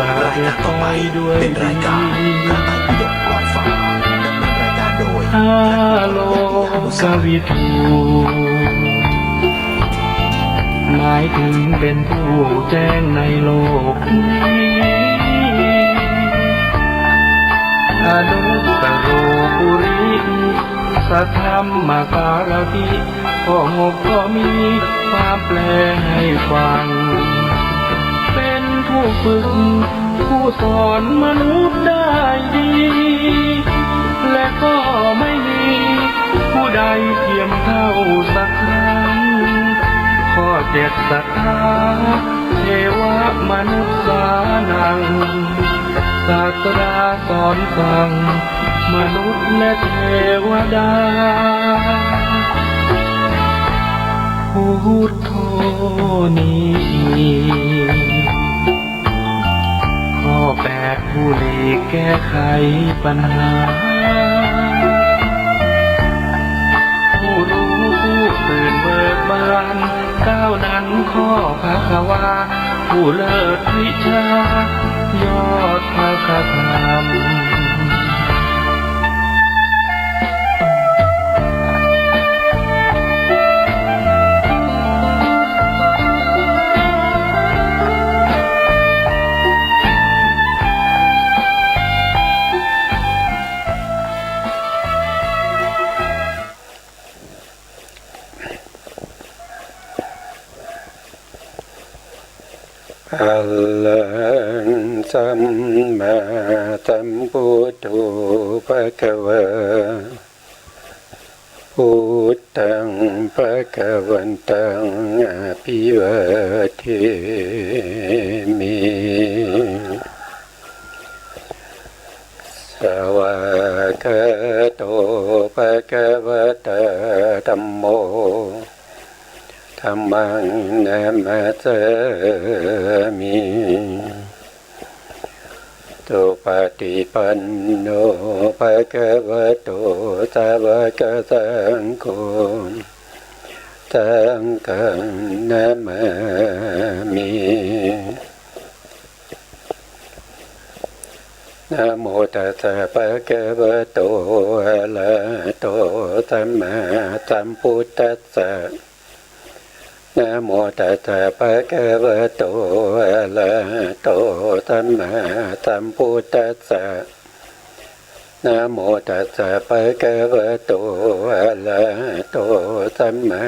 รายการต่อไปเป็นรายการพระไตรปิฎกลอยฟ้าดำเนินรายการโดยฮาโลกวิทูหมายถึงเป็นผู้แจ้งในโลกนี้อนุตโรปุริสัทธัมมการติข้องบก็มีความแปลให้ฟังเป็นผู้ฝึกผู้สอนมนุษย์ได้ดีและก็ไม่มีผู้ใดเทียมเท่าสักครั้งข้อเจ็ดศรัทธาเทวมนุษย์สานังศาสดาสอนสั่งมนุษย์และเทวดาพุทโธนี้ข้อแปดผู้หลีกแก้ไขปัญหาผู้รู้ผู้ตื่นเบิกบานก้าวนั้นข้อภควาผู้เลิศวิชายอดพระธรรมอะระหังสัมมาสัมพุทโธภะคะวะพุทธังภะคะวันตังอะภิวาเทมิสวากขาโตภะคะวะตะธัมโมธัมมังนะมัสสามิตุปฏิปันโนภะคะวะโตสาวกสังโฆสังฆังนะมามินะโมตัสสะภะคะวะโตอะระหะโตสัมมาสัมพุทธัสสะนะโมตัสสะภะคะวะโตอะระหะโตสัมมาสัมพุทธัสสะนะโมตัสสะภะคะวะโตอะระหะโตสัมมา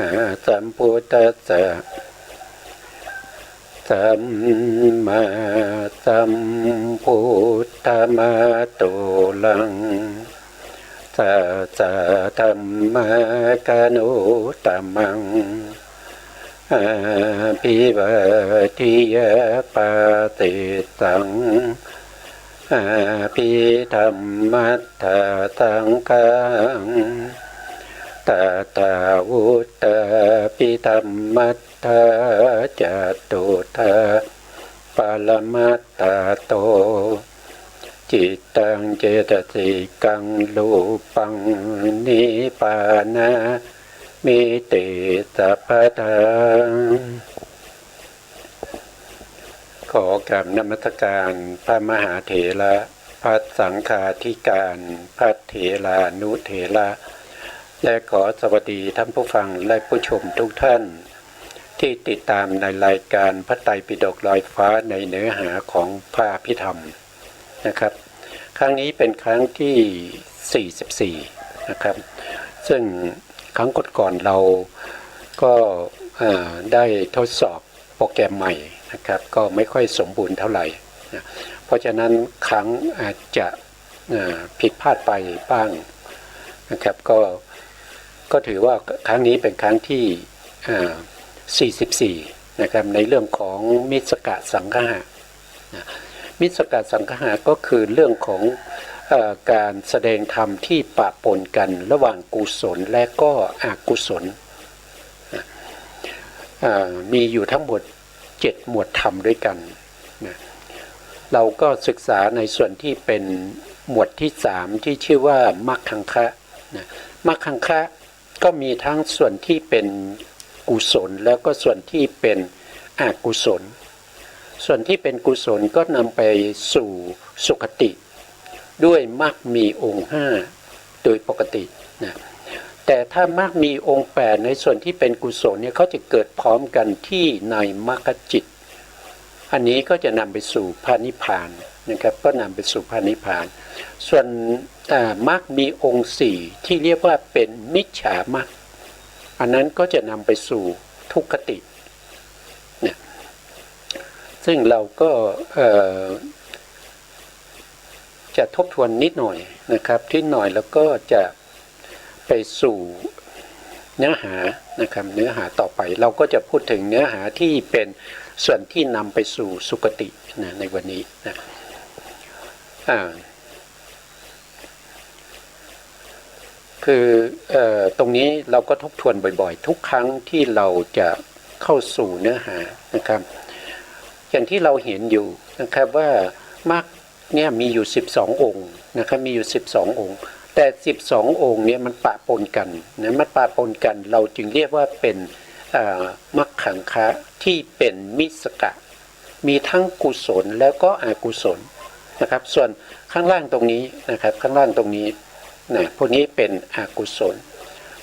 สัมพุทธัสสะสัมมาสัมพุทธมาตุลังสัจธัมมกานุตตมังอาภิวาทิยาปาติตังอาภิธรรมัตถาสังฆังตถาวุตตาภิธรรมัตถาจตุถาปรมัตถาโตจิตตังเจตสิกังรูปังนิพพานะมิติสัพพทังขอกราบนมัสการพระมหาเถระพระสังฆาธิการพระเถรานุเถระและขอสวัสดีท่านผู้ฟังและผู้ชมทุกท่านที่ติดตามในรายการพระไตรปิฎกลอยฟ้าในเนื้อหาของพระอภิธรรมนะครับครั้งนี้เป็นครั้งที่44นะครับซึ่งครั้งก่อนๆเราก็ได้ทดสอบโปรแกรมใหม่นะครับก็ไม่ค่อยสมบูรณ์เท่าไหร่นะเพราะฉะนั้นครั้งอาจจะผิดพลาดไปบ้างนะครับก็ถือว่าครั้งนี้เป็นครั้งที่44นะครับในเรื่องของมิสกสังฆะนะมิสกสังฆะก็คือเรื่องของการแสดงธรรมที่ปะปนกันระหว่างกุศลและก็อกุศลมีอยู่ทั้งหมด7หมวดธรรมด้วยกันนะเราก็ศึกษาในส่วนที่เป็นหมวดที่3ที่ชื่อว่ามัคคังคะนะมัคคังคะก็มีทั้งส่วนที่เป็นกุศลแล้วก็ส่วนที่เป็นอกุศล ส่วนที่เป็นกุศลก็นำไปสู่สุคติด้วยมรรคมีองค์5โดยปกตินะแต่ถ้ามรรคมีองค์8ในส่วนที่เป็นกุศลเนี่ยเขาจะเกิดพร้อมกันที่ในมรรคจิตอันนี้ก็จะนำไปสู่พระนิพพานนะครับก็นำไปสู่พระนิพพานส่วนมรรคมีองค์4ที่เรียกว่าเป็นมิจฉามรรคอันนั้นก็จะนำไปสู่ทุกขติเนี่ยซึ่งเราก็จะทบทวนนิดหน่อยนะครับที่หน่อยแล้วก็จะไปสู่เนื้อหานะครับเนื้อหาต่อไปเราก็จะพูดถึงเนื้อหาที่เป็นส่วนที่นำไปสู่สุคตินะในวันนี้นะคือตรงนี้เราก็ทบทวนบ่อยๆทุกครั้งที่เราจะเข้าสู่เนื้อหานะครับอย่างที่เราเห็นอยู่นะครับว่ามรรคเนี่ยมีอยู่12องค์นะครับมีอยู่12องค์แต่12องค์เนี่ยมันปะปนกันนะมันปะปนกันเราจึงเรียกว่าเป็นมรรคขังคะที่เป็นมิสกะมีทั้งกุศลแล้วก็อกุศลนะครับส่วนข้างล่างตรงนี้นะครับข้างล่างตรงนี้นะพวกนี้เป็นอกุศล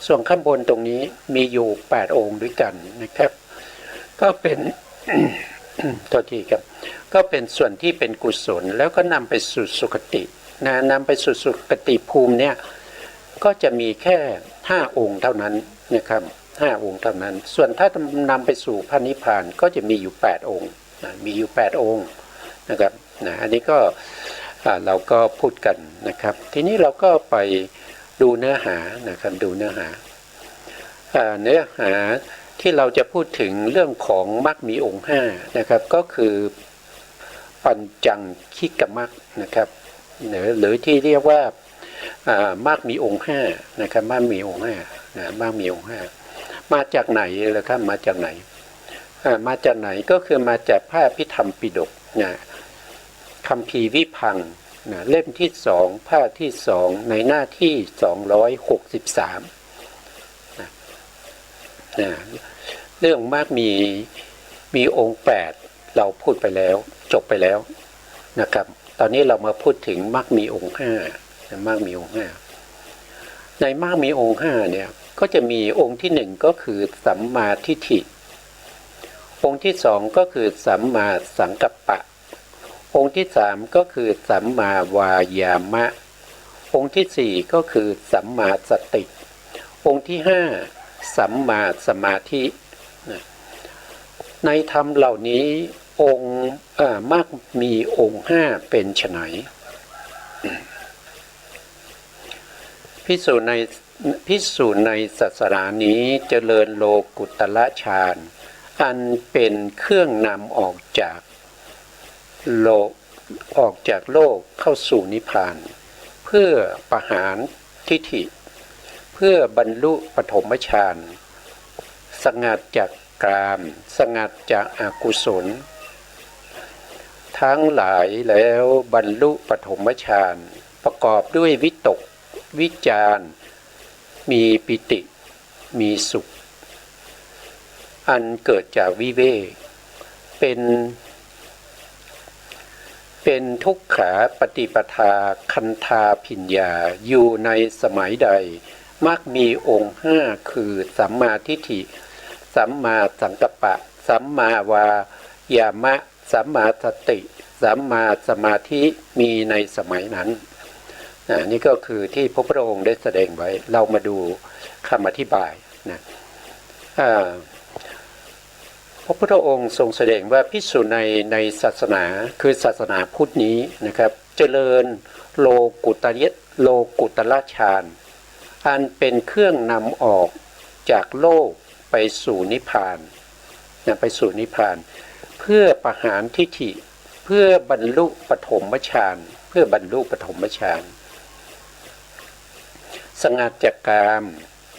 ส่วนข้างบนตรงนี้มีอยู่8องค์ด้วยกันนะครับก็เป็น ตัวที่ครับก็เป็นส่วนที่เป็นกุศลแล้วก็นำไปสู่สุคตินะนำไปสู่สุคติภูมิเนี่ยก็จะมีแค่5องค์เท่านั้นนะครับ5องค์เท่านั้นส่วนถ้านำไปสู่พระนิพพานก็จะมีอยู่8องค์นะมีอยู่8องค์นะครับนะอันนี้ก็เราก็พูดกันนะครับทีนี้เราก็ไปดูเนื้อหานะครับดูเนื้อหาที่เราจะพูดถึงเรื่องของมรรคมีองค์5นะครับก็คือปัญจังคิกมรรคนะครับหรือที่เรียกว่ามรรคมีองค์5นะครับมรรคมีองค์5นะมรรคมีองค์5มาจากไหนล่ะครับมาจากไหนมาจากไหนก็คือมาจากพระอภิธรรมปิฎกนะคัมภีร์วิพังค์นะเล่มที่2ภาคที่2ในหน้าที่263นะเรื่องมรรคมีองค์8เราพูดไปแล้วจบไปแล้วนะครับตอนนี้เรามาพูดถึงมรรคมีองค์5มรรคมีองค์5ในมรรคมีองค์5เนี่ยก็จะมีองค์ที่1ก็คือสัมมาทิฏฐิองค์ที่2ก็คือสัมมาสังกัปปะองค์ที่3ก็คือสัมมาวายามะองค์ที่4ก็คือสัมมาสติองค์ที่5สัมมาสมาธิในธรรมเหล่านี้องค์มรรคมีองค์5เป็นไฉนภิกษุในศาสนานี้เจริญโลกุตละฌานอันเป็นเครื่องนำออกจากโลกเข้าสู่นิพพานเพื่อประหารทิฏฐิเพื่อบรรลุปฐมฌานสงัดจากกามสงัดจากอกุศลทั้งหลายแล้วบรรลุปฐมฌานประกอบด้วยวิตกวิจารมีปิติมีสุขอันเกิดจากวิเวกเป็นทุกขาปฏิปทาคันธาพิญญาอยู่ในสมัยใดมักมีองค์5คือสัมมาทิฏฐิสัมมาสังกัปปะสัมมาวายามะสัมมาสติสัมมาสมาธิมีในสมัยนั้นนี่ก็คือที่พระพุทธองค์ได้แสดงไว้เรามาดูคำอธิบายนะพระพุทธองค์ทรงแสดงว่าภิกษุในศาสนาคือศาสนาพุทธนี้นะครับเจริญโลกุตละฌานอันเป็นเครื่องนำออกจากโลกไปสู่นิพพานไปสู่นิพพานเพื่อประหารทิฏฐิเพื่อบรรลุปฐมฌานเพื่อบรรลุปฐมฌานสงัดจากกาม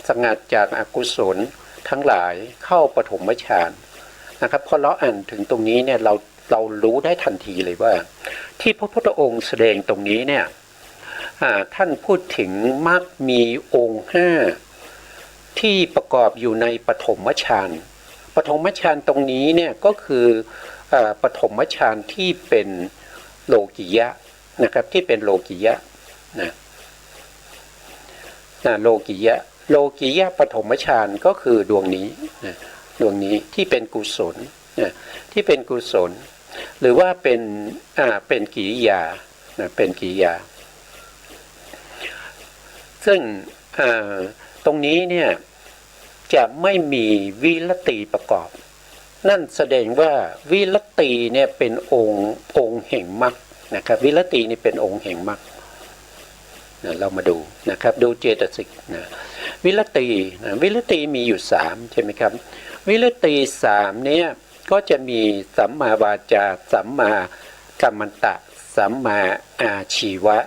สงัดจากอกุศลทั้งหลายเข้าปฐมฌานนะครับพอเราอ่านถึงตรงนี้เนี่ยเรารู้ได้ทันทีเลยว่าที่พระพุทธองค์แสดงตรงนี้เนี่ยท่านพูดถึงมรรคมีองค์5ที่ประกอบอยู่ในปฐมฌานปฐมฌานตรงนี้เนี่ยก็คือ ปฐมฌานที่เป็นโลกิยะนะครับที่เป็นโลกิยะนะโลกิยะปฐมฌานก็คือดวงนี้นะดวงนี้ที่เป็นกุศลนะที่เป็นกุศลหรือว่าเป็นกิริยานะเป็นกิริยาซึ่งตรงนี้เนี่ยจะไม่มีวิรติประกอบนั่นแสดงว่าวิรติเนี่ยเป็นองค์แห่งมรรคนะครับวิรตินี่เป็นองค์แห่งมรรคนะเรามาดูนะครับดูเจตสิกนะวิรติมีอยู่3ใช่ไหมครับวิรติ3เนี่ยก็จะมีสัมมาวาจาสัมมากัมมันตะสัมมาอาชีวะ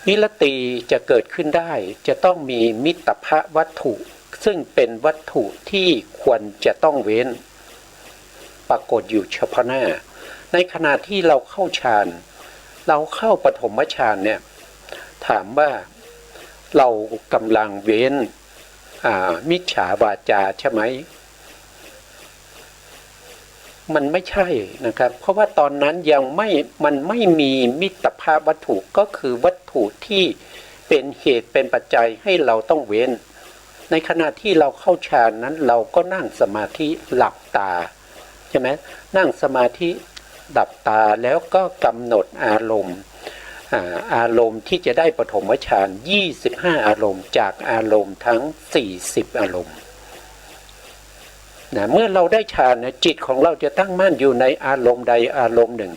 วิรติจะเกิดขึ้นได้จะต้องมีมิตรภวัตถุซึ่งเป็นวัตถุที่ควรจะต้องเว้นปรากฏอยู่เฉพาะหน้าในขณะที่เราเข้าฌานเราเข้าปฐมฌานเนี่ยถามว่าเรากำลังเว้นมิจฉาวาจาใช่ไหมมันไม่ใช่นะครับเพราะว่าตอนนั้นมันไม่มีมิตรภาพวัตถุก็คือวัตถุที่เป็นเหตุเป็นปัจจัยให้เราต้องเว้นในขณะที่เราเข้าฌานนั้นเราก็นั่งสมาธิหลับตาใช่ไหมนั่งสมาธิหลับตาแล้วก็กำหนดอารมณ์ที่จะได้ปฐมฌาน25อารมณ์จากอารมณ์ทั้ง40อารมณ์นะเมื่อเราได้ฌานนะจิตของเราจะตั้งมั่นอยู่ในอารมณ์ใดอารมณ์หนึ่ง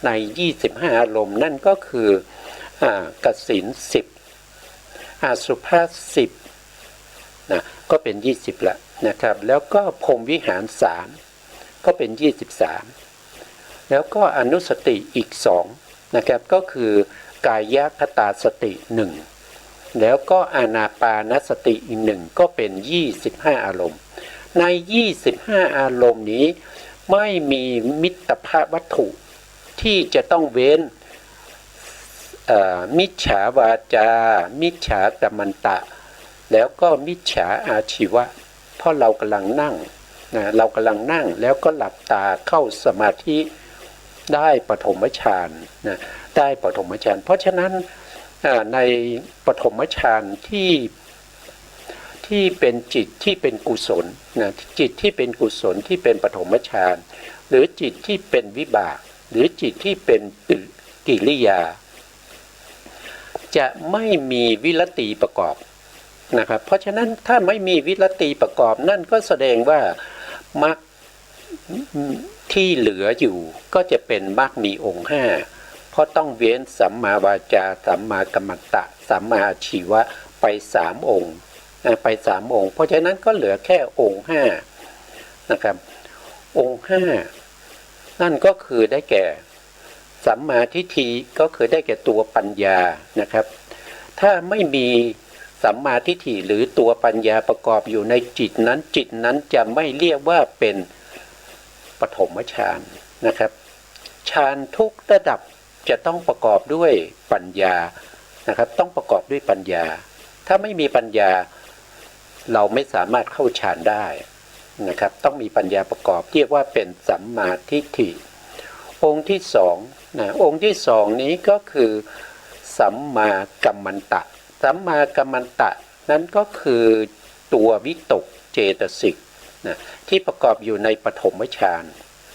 ใน25อารมณ์นั่นก็คือกสิณ10อสุภา10นะก็เป็น20ละนะครับแล้วก็พรหมวิหาร3ก็เป็น23แล้วก็อนุสติอีก2นะครับก็คือกายคตาสติ1แล้วก็อานาปานสติอีก1ก็เป็น25อารมณ์ใน25อารมณ์นี้ไม่มีมิตรภาพวัตถุที่จะต้องเว้นมิจฉาวาจามิจฉากัมมันตะแล้วก็มิจฉาอาชีวะเพราะเรากำลังนั่งนะเรากำลังนั่งแล้วก็หลับตาเข้าสมาธิได้ปฐมฌานนะได้ปฐมฌานเพราะฉะนั้นในปฐมฌานที่เป็นจิตที่เป็นกุศลนะจิตที่เป็นกุศลที่เป็นปฐมฌานหรือจิตที่เป็นวิบากหรือจิตที่เป็นกิริยาจะไม่มีวิรติประกอบนะครับเพราะฉะนั้นถ้าไม่มีวิรติประกอบนั่นก็แสดงว่ามรรคที่เหลืออยู่ก็จะเป็นมรรคมีองค์5เพราะต้องเว้นสัมมาวาจาสัมมากัมมันตะสัมมาอาชีวะไป3องค์เพราะฉะนั้นก็เหลือแค่องค์5นะครับองค์5นั่นก็คือได้แก่สัมมาทิฏฐิก็คือได้แก่ตัวปัญญานะครับถ้าไม่มีสัมมาทิฏฐิหรือตัวปัญญาประกอบอยู่ในจิตนั้นจะไม่เรียกว่าเป็นปฐมฌานนะครับฌานทุกระดับจะต้องประกอบด้วยปัญญานะครับต้องประกอบด้วยปัญญาถ้าไม่มีปัญญาเราไม่สามารถเข้าฌานได้นะครับต้องมีปัญญาประกอบเรียกว่าเป็นสัมมาทิฏฐิองค์ที่2นะองค์ที่2นี้ก็คือสัมมากัมมันตะสัมมากัมมันตะนั้นก็คือตัววิตกเจตสิกนะที่ประกอบอยู่ในปฐมฌาน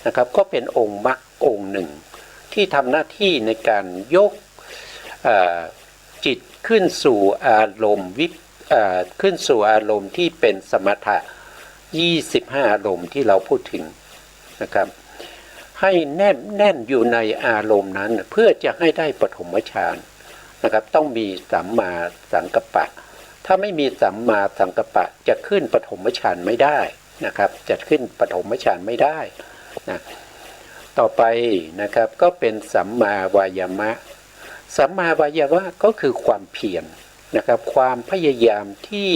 นะครับก็เป็นองค์มรรคองค์หนึ่งที่ทำหน้าที่ในการยกจิตขึ้นสู่อารมณ์ขึ้นสู่อารมณ์ที่เป็นสมถะ25อารมณ์ที่เราพูดถึงนะครับให้แน่นอยู่ในอารมณ์นั้นเพื่อจะให้ได้ปฐมฌานนะครับต้องมีสัมมาสังกัปปะถ้าไม่มีสัมมาสังกัปปะจะขึ้นปฐมฌานไม่ได้นะครับจะขึ้นปฐมฌานไม่ได้นะต่อไปนะครับก็เป็นสัมมาวายามะสัมมาวายามะก็คือความเพียรนะครับความพยายามที่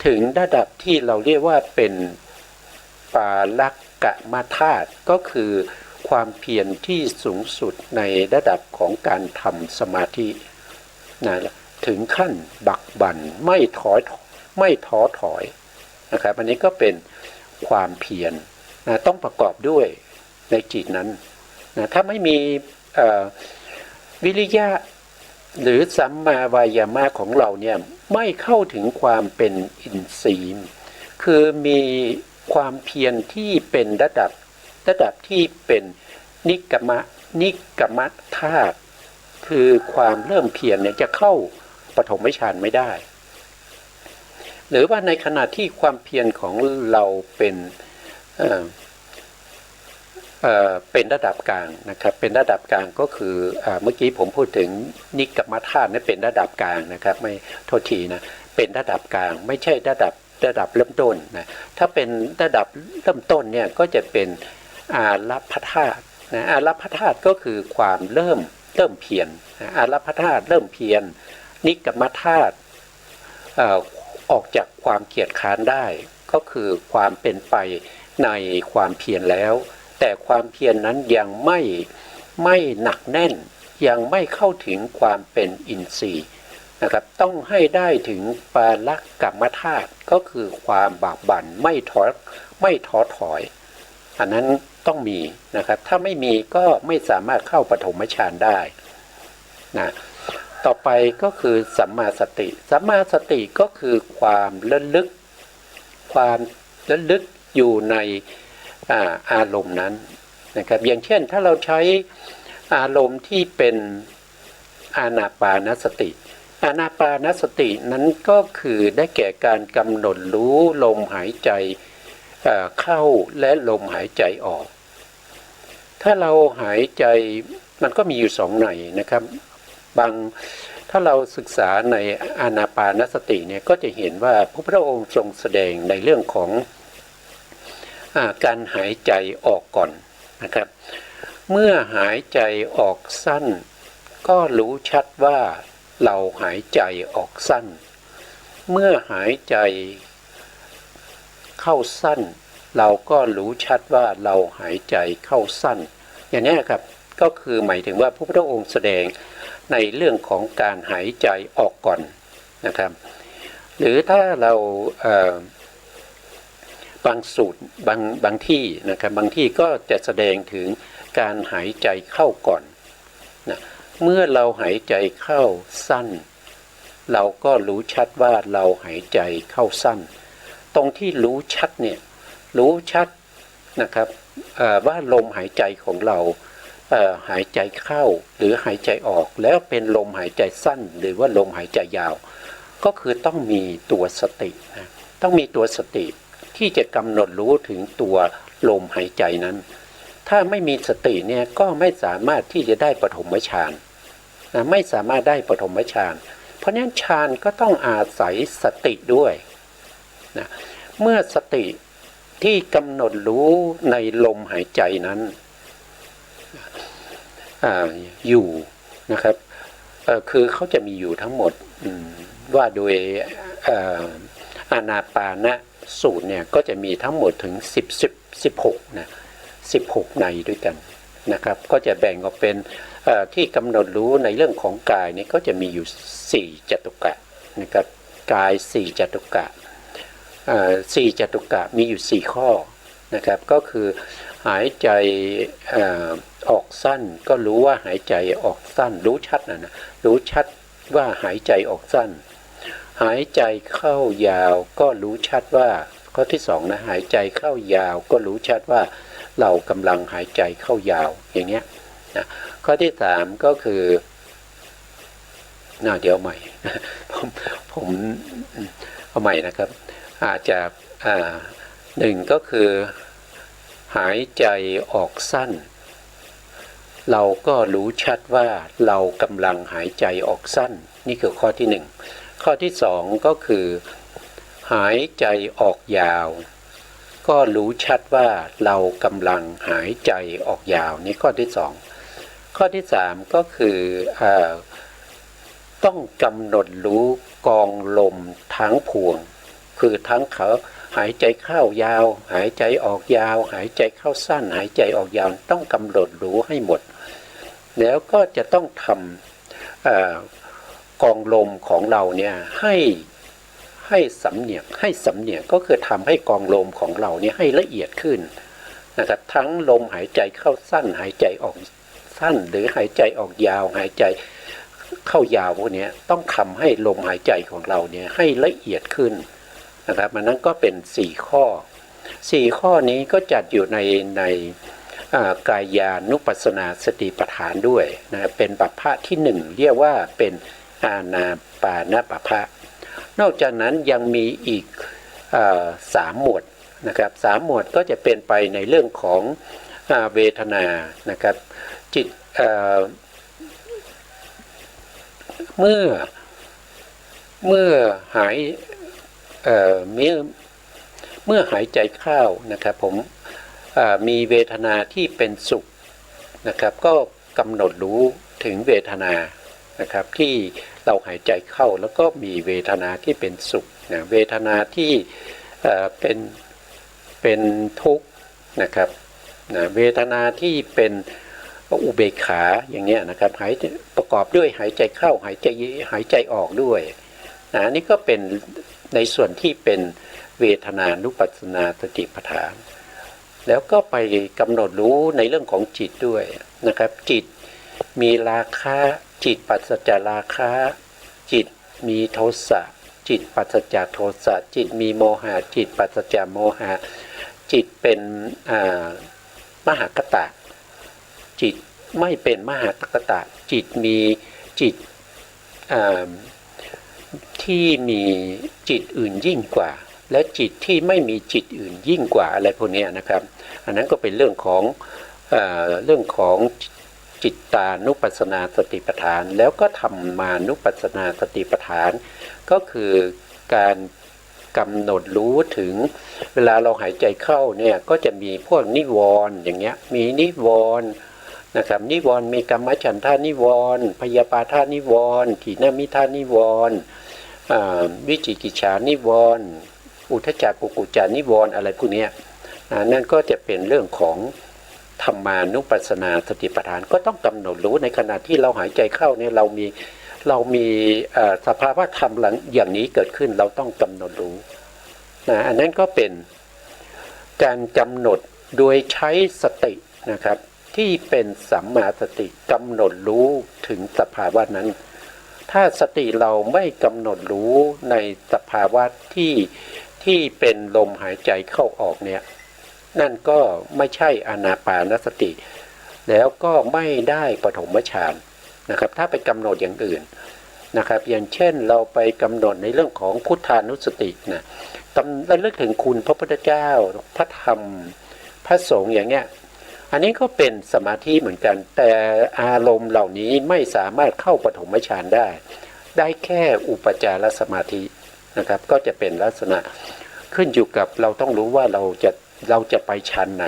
ถึงระดับที่เราเรียกว่าเป็นปาลักกมธาตุก็คือความเพียรที่สูงสุดในระดับของการทำสมาธินะถึงขั้นบักบั่นไม่ท้อถอยนะครับอันนี้ก็เป็นความเพียร นะต้องประกอบด้วยในจิตนั้นนะถ้าไม่มีวิริยะหรือสัมมาวายามะของเราเนี่ยไม่เข้าถึงความเป็นอินทรีย์คือมีความเพียรที่เป็นระดับที่เป็นนิกกมธาตุคือความเริ่มเพียรเนี่ยจะเข้าปฐมฌานไม่ได้หรือว่าในขณะที่ความเพียรของเราเป็นระดับกลางนะครับเป็นระดับกลางก็คือเมื่อกี้ผมพูดถึงนิกมธาตุนี่เป็นระดับกลางนะครับไม่โทษทีนะเป็นระดับกลางไม่ใช่ระดับเริ่มต้นนะถ้าเป็นระดับเริ่มต้นเนี่ยก็จะเป็นอารัปพธาตุนะอารัปพธาตุก็คือความเริ่มเพียรอารัปพธาตุเริ่มเพียรนิกมธาตุออกจากความเกียจค้านได้ก็คือความเป็นไปในความเพียรแล้วแต่ความเพียรนั้นยังไม่หนักแน่นยังไม่เข้าถึงความเป็นอินทรีย์นะครับต้องให้ได้ถึงปาลักกัมมธาตุก็คือความบากบั่นไม่ท้อถอยอันนั้นต้องมีนะครับถ้าไม่มีก็ไม่สามารถเข้าปฐมฌานได้นะต่อไปก็คือสัมมาสติก็คือความระลึกอยู่ในอารมณ์นั้นนะครับอย่างเช่นถ้าเราใช้อารมณ์ที่เป็นอานาปานสตินั้นก็คือได้แก่การกำหนดรู้ลมหายใจเข้าและลมหายใจออกถ้าเราหายใจมันก็มีอยู่สองในนะครับถ้าเราศึกษาในอานาปานสติเนี่ยก็จะเห็นว่าพระพุทธองค์ทรงแสดงในเรื่องของการหายใจออกก่อนนะครับเมื่อหายใจออกสั้นก็รู้ชัดว่าเราหายใจออกสั้นเมื่อหายใจเข้าสั้นเราก็รู้ชัดว่าเราหายใจเข้าสั้นอย่างนี้ครับก็คือหมายถึงว่าพระพุทธองค์แสดงในเรื่องของการหายใจออกก่อนนะครับหรือถ้าเราบางสูตรบางที่นะครับบางที่ก็จะแสดงถึงการหายใจเข้าก่อนนะเมื่อเราหายใจเข้าสั้นเราก็รู้ชัดว่าเราหายใจเข้าสั้นตรงที่รู้ชัดเนี่ยรู้ชัดนะครับว่าลมหายใจของเราหายใจเข้าหรือหายใจออกแล้วเป็นลมหายใจสั้นหรือว่าลมหายใจยาวก็คือต้องมีตัวสตินะต้องมีตัวสติที่จะกำหนดรู้ถึงตัวลมหายใจนั้นถ้าไม่มีสติเนี่ยก็ไม่สามารถที่จะได้ปฐมฌานนะไม่สามารถได้ปฐมฌานเพราะฉะนั้นฌานก็ต้องอาศัยสติด้วยนะเมื่อสติที่กำหนดรู้ในลมหายใจนั้นอยู่นะครับคือเขาจะมีอยู่ทั้งหมดว่าโดยอานาปานสูตรเนี่ยก็จะมีทั้งหมดถึง16นะ16ในด้วยกันนะครับก็จะแบ่งออกเป็นที่กำหนดรู้ในเรื่องของกายเนี่ยก็จะมีอยู่4จตุกะนะครับกาย4จตุกะ4จตุกะมีอยู่4ข้อนะครับก็คือหายใจออกสั้นก็รู้ว่าหายใจออกสั้นรู้ชัดนะรู้ชัดว่าหายใจออกสั้นหายใจเข้ายาวก็รู้ชัดว่าข้อที่2นะหายใจเข้ายาวก็รู้ชัดว่าเรากำลังหายใจเข้ายาวอย่างเงี้ยนะข้อที่3ก็คือเดี๋ยวใหม่ผมเอาใหม่นะครับอาจจะ1ก็คือหายใจออกสั้นเราก็รู้ชัดว่าเรากำลังหายใจออกสั้นนี่คือข้อที่1ข้อที่2ก็คือหายใจออกยาวก็รู้ชัดว่าเรากำลังหายใจออกยาวนี่ข้อที่2ข้อที่3ก็คือต้องกำหนดรู้กองลมทั้งพวงคือทั้งเขาหายใจเข้ายาวหายใจออกยาวหายใจเข้าสั้นหายใจออกยาวต้องกำหนดรู้ให้หมดแล้วก็จะต้องทำกองลมของเราเนี่ยให้สำเนียกก็คือทำให้กองลมของเราเนี่ยให้ละเอียดขึ้น นะครับทั้งลมหายใจเข้าสั้นหายใจออกสั้นหรือหายใจออกยาวหายใจเข้ายาวพวกนี้ต้องทำให้ลมหายใจของเราเนี่ยให้ละเอียดขึ้นนะครับมันนั้นก็เป็น4ข้อ4ข้อนี้ก็จัดอยู่ในกายานุปัสสนาสติปัฏฐานด้วยนะเป็นปัปพะที่1เรียกว่าเป็นอานาปานปัปพะนอกจากนั้นยังมีอีก3 หมวดนะครับ3 หมวดก็จะเป็นไปในเรื่องของเวทนานะครับจิตเมื่อหายเมื่อหายใจเข้านะครับผมมีเวทนาที่เป็นสุขนะครับก็กำหนดรู้ถึงเวทนานะครับที่เราหายใจเข้าแล้วก็มีเวทนาที่เป็นสุขนะเวทนาที่เป็นทุกข์นะครับนะเวทนาที่เป็นอุเบกขาอย่างเนี้ยนะครับประกอบด้วยหายใจเข้าหายใจออกด้วยนะนี่ก็เป็นในส่วนที่เป็นเวทนานุปัสสนาสติปัฏฐานแล้วก็ไปกำหนดรู้ในเรื่องของจิตด้วยนะครับจิตมีราคะจิตปัสสจากราคะจิตมีโทสะจิตปัสสจากโทสะจิตมีโมหะจิตปัสสจากโมหะจิตเป็นมหคตะจิตไม่เป็นมหคตะจิตมีจิตที่มีจิตอื่นยิ่งกว่าและจิตที่ไม่มีจิตอื่นยิ่งกว่าอะไรพวกนี้นะครับอันนั้นก็เป็นเรื่องของจิตตานุปัสสนาสติปัฏฐานแล้วก็ธรรมานุปัสสนาสติปัฏฐานก็คือการกำหนดรู้ถึงเวลาเราหายใจเข้าเนี่ยก็จะมีพวกนิวรณ์อย่างเงี้ยมีนิวรณ์นะครับนิวรณ์มีกัมมฉันทานิวรณ์พยาปาทานิวรณ์ถีนมิทานิวรณ์วิจิกิจฉานิวรณ์อุทธัจจกุกุจจานิวรณ์อะไรพวกนี้นั่นก็จะเป็นเรื่องของธรรมานุปัสสนาสติปัฏฐานก็ต้องกำหนดรู้ในขณะที่เราหายใจเข้าเนี่ยเรามีสภาวะธรรมอย่างนี้เกิดขึ้นเราต้องกำหนดรู้อันนั้นก็เป็นการกำหนดโดยใช้สตินะครับที่เป็นสัมมาสติกำหนดรู้ถึงสภาวะนั้นถ้าสติเราไม่กำหนดรู้ในสภาวะที่เป็นลมหายใจเข้าออกเนี่ยนั่นก็ไม่ใช่อานาปานสติแล้วก็ไม่ได้ปฐมฌานนะครับถ้าไปกำหนดอย่างอื่นนะครับอย่างเช่นเราไปกำหนดในเรื่องของพุทธานุสตินะระลึกถึงคุณพระพุทธเจ้าพระธรรมพระสงฆ์อย่างเงี้ยอันนี้ก็เป็นสมาธิเหมือนกันแต่อารมณ์เหล่านี้ไม่สามารถเข้าปฐมฌานได้แค่อุปจารสมาธินะครับก็จะเป็นลักษณะขึ้นอยู่กับเราต้องรู้ว่าเราจะไปฌานไหน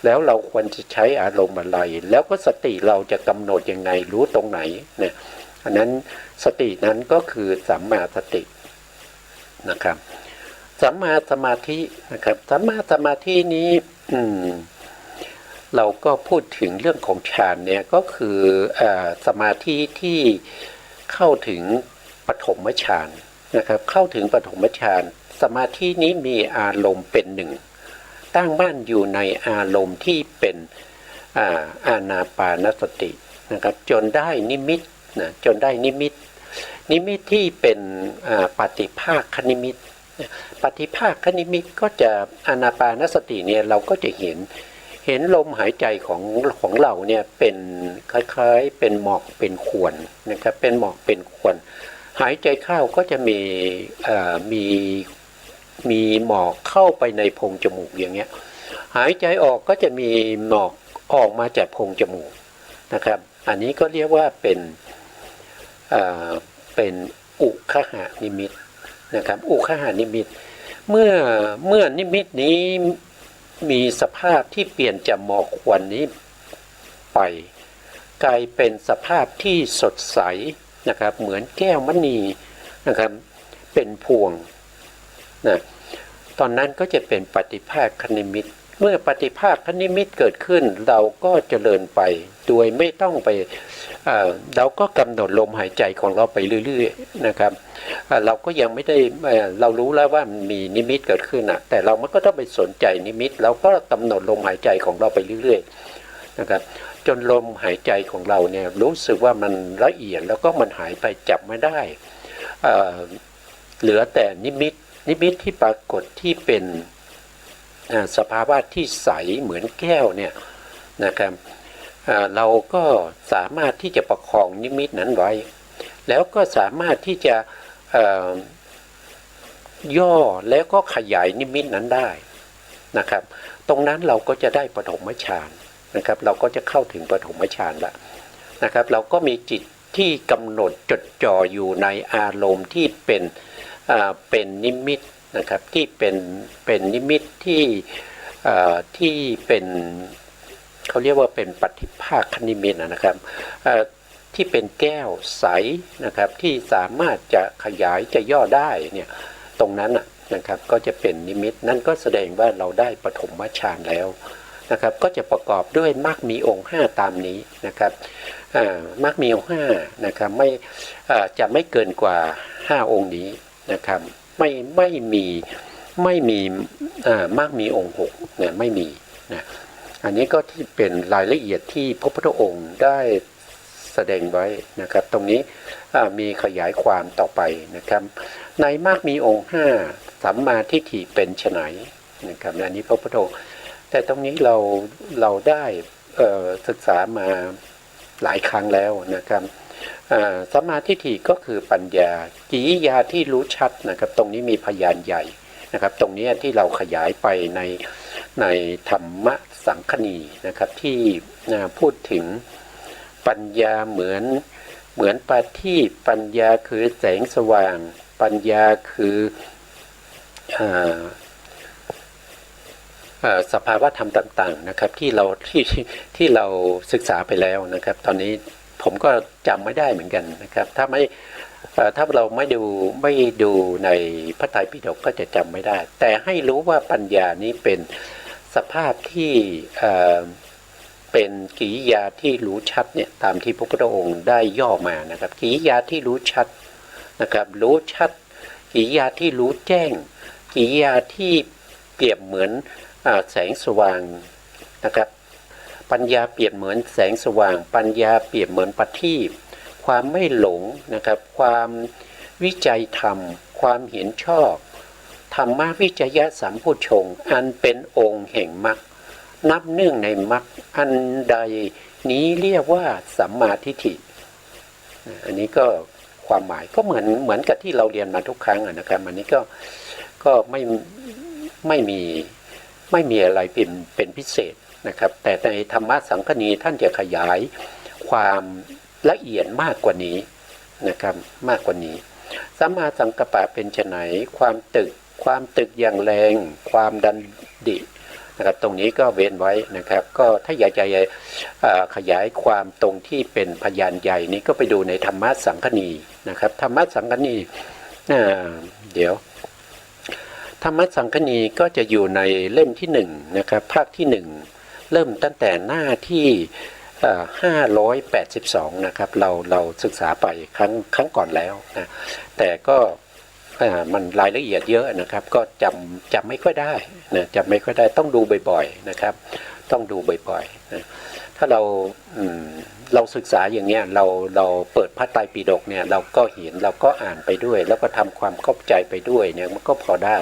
แล้วเราควรจะใช้อารมณ์อะไรแล้วก็สติเราจะกำหนดยังไงรู้ตรงไหนเนี่ยอันนั้นสตินั้นก็คือสัมมาสตินะครับสัมมาสมาธินะครับสัมมาสมาธินี้เราก็พูดถึงเรื่องของฌานเนี่ยก็คือสมาธิที่เข้าถึงปฐมฌานนะครับเข้าถึงปฐมฌานสมาธินี้มีอารมณ์เป็นหนึ่งตั้งมั่นอยู่ในอารมณ์ที่เป็นอานาปานสตินะครับจนได้นิมิตนะจนได้นิมิตที่เป็นปฏิภาคนิมิตปฏิภาคนิมิตก็จะอานาปานสติเนี่ยเราก็จะเห็นลมหายใจของเราเนี่ยเป็นคล้ายๆเป็นหมอกเป็นควันนะครับเป็นหมอกเป็นควันหายใจเข้าก็จะมีหมอกเข้าไปในโพรงจมูกอย่างเงี้ยหายใจออกก็จะมีหมอกออกมาจากโพรงจมูกนะครับอันนี้ก็เรียกว่าเป็นอุคหานิมิตนะครับอุคหานิมิตเมื่อนิมิตนี้มีสภาพที่เปลี่ยนจากหมอกควันนี้ไปกลายเป็นสภาพที่สดใสนะครับเหมือนแก้วมณีนะครับเป็นพวงนะตอนนั้นก็จะเป็นปฏิภาคนิมิต เมื่อปฏิภาคนิมิตเกิดขึ้นเราก็เจริญไปโดยไม่ต้องไปเราก็กำหนดลมหายใจของเราไปเรื่อยๆนะครับเราก็ยังไม่ได้เรารู้แล้วว่ามีนิมิตเกิดขึ้นแต่เราไม่ก็ต้องไปสนใจนิมิตเราก็กำหนดลมหายใจของเราไปเรื่อยๆนะครับจนลมหายใจของเราเนี่ยรู้สึกว่ามันละเอียดแล้วก็มันหายไปจับไม่ได้เหลือแต่นิมิตที่ปรากฏที่เป็นสภาวะที่ใสเหมือนแก้วเนี่ยนะครับเราก็สามารถที่จะประคองนิมิตนั้นไว้แล้วก็สามารถที่จะย่อแล้วก็ขยายนิมิตนั้นได้นะครับตรงนั้นเราก็จะได้ปฐมฌานนะครับเราก็จะเข้าถึงปฐมฌานละนะครับเราก็มีจิตที่กำหนดจดจ่ออยู่ในอารมณ์ที่เป็นนิมิตนะครับที่เป็นนิมิตที่เป็นเขาเรียกว่าเป็นปฏิภาคนิมิตนะครับที่เป็นแก้วใสนะครับที่สามารถจะขยายจะย่อได้เนี่ยตรงนั้นนะครับก็จะเป็นนิมิตนั่นก็แสดงว่าเราได้ปฐมฌานแล้วนะครับก็จะประกอบด้วยมรรคมีองค์5ตามนี้นะครับมรรคมีองค์5นะครับจะไม่เกินกว่า5องค์นี้นะครับไม่มีมรรคมีองค์6เนี่ยไม่มีนะอันนี้ก็ที่เป็นรายละเอียดที่พระพุทธองค์ได้แสดงไว้นะครับตรงนี้มีขยายความต่อไปนะครับในมรรคมีองค์5สัมมาทิฏฐิเป็นไฉนนะครับอันนี้พระพุทธองค์แต่ตรงนี้เราได้ศึกษามาหลายครั้งแล้วนะครับสัมมาทิฏฐิก็คือปัญญากิริยาที่รู้ชัดนะครับตรงนี้มีพยานใหญ่นะครับตรงนี้ที่เราขยายไปในธรรมสังคณีนะครับที่พูดถึงปัญญาเหมือนประทีปปัญญาคือแสงสว่างปัญญาคือสภาวะธรรมต่างๆนะครับที่เราศึกษาไปแล้วนะครับตอนนี้ผมก็จำไม่ได้เหมือนกันนะครับถ้าเราไม่ดูในพระไตรปิฎกก็จะจำไม่ได้แต่ให้รู้ว่าปัญญานี้เป็นสภาพที่เป็นกิริยาที่รู้ชัดเนี่ยตามที่พระพุทธองค์ได้ย่อมานะครับกิริยาที่รู้ชัดนะครับรู้ชัดกิริยาที่รู้แจ้งกิริยาที่เปรียบเหมือนแสงสว่างนะครับปัญญาเปรียบเหมือนแสงสว่างปัญญาเปรียบเหมือนประทีปความไม่หลงนะครับความวิจัยธรรมความเห็นชอบธรรมะวิจยะสัมโพชงค์อันเป็นองค์แห่งมรรคนับเนื่องในมรรคอันใดนี้เรียกว่าสัมมาทิฏฐิอันนี้ก็ความหมายก็เหมือนกับที่เราเรียนมาทุกครั้งนะครับอันนี้ก็ไม่มีอะไรเป็นพิเศษนะครับแต่ในธรรมะสังคณีท่านจะขยายความละเอียดมากกว่านี้นะครับมากกว่านี้สัมมาสังกัปปะเป็นไฉนความตึกอย่างแรงความดันดินะครับตรงนี้ก็เว้นไว้นะครับก็ถ้าอยากจะขยายความตรงที่เป็นพยานใหญ่นี้ก็ไปดูในธรรมะสังคณีนะครับธรรมะสังคณีเดี๋ยวธรรมะสังคณีก็จะอยู่ในเล่มที่1นะครับภาคที่1เริ่มตั้งแต่หน้าที่582นะครับเราศึกษาไปครั้งก่อนแล้วนะแต่ก็มันรายละเอียดเยอะนะครับก็จำไม่ค่อยได้นะจำไม่ค่อยได้ต้องดูบ่อยๆนะครับต้องดูบ่อยๆนะถ้าเราศึกษาอย่างเงี้ยเราเปิดพระไตรปิฎกเนี่ยเราก็เห็นเราก็อ่านไปด้วยแล้วก็ทำความเข้าใจไปด้วยเนี่ยมันก็พอได้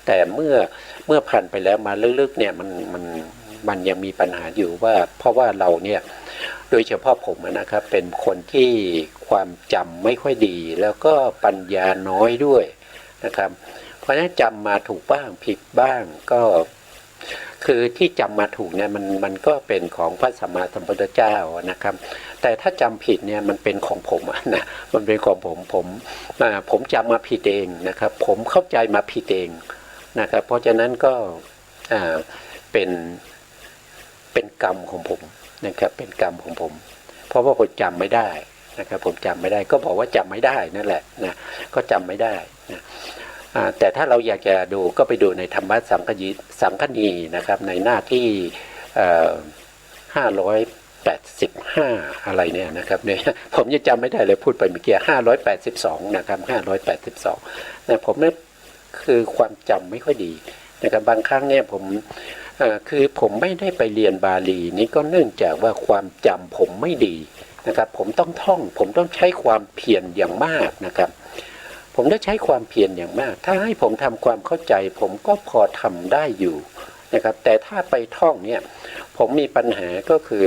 แต่เมื่อผ่านไปแล้วมาลึกๆเนี่ยมันยังมีปัญหาอยู่ว่าเพราะว่าเราเนี่ยโดยเฉพาะผมนะครับเป็นคนที่ความจำไม่ค่อยดีแล้วก็ปัญญาน้อยด้วยนะครับเพราะฉะนั้นจำมาถูกบ้างผิดบ้างก็คือที่จำมาถูกเนี่ยมันก็เป็นของพระสัมมาสัมพุทธเจ้านะครับแต่ถ้าจำผิดเนี่ยมันเป็นของผมนะมันเป็นของผมจำมาผิดเองนะครับผมเข้าใจมาผิดเองนะครับเพราะฉะนั้นก็เป็นกรรมของผมนะครับเป็นกรรมของผมเพราะว่าผมจำไม่ได้นะครับผมจำไม่ได้ก็บอกว่าจำไม่ได้นั่นแหละนะก็จำไม่ได้นะ แต่ถ้าเราอยากจะดูก็ไปดูในธรรมะสังคณีนะครับในหน้าที่585อะไรเนี่ยนะครับเนี่ยผมยังจำไม่ได้เลยพูดไปเมื่อกี้582นะครับ582นะผมเนี่ยคือความจำไม่ค่อยดีนะครับบางครั้งเนี่ยคือผมไม่ได้ไปเรียนบาลีนี้ก็เนื่องจากว่าความจำผมไม่ดีนะครับผมต้องท่องผมต้องใช้ความเพียรอย่างมากนะครับผมได้ใช้ความเพียรอย่างมากถ้าให้ผมทำความเข้าใจผมก็พอทำได้อยู่นะครับแต่ถ้าไปท่องเนี่ยผมมีปัญหาก็คือ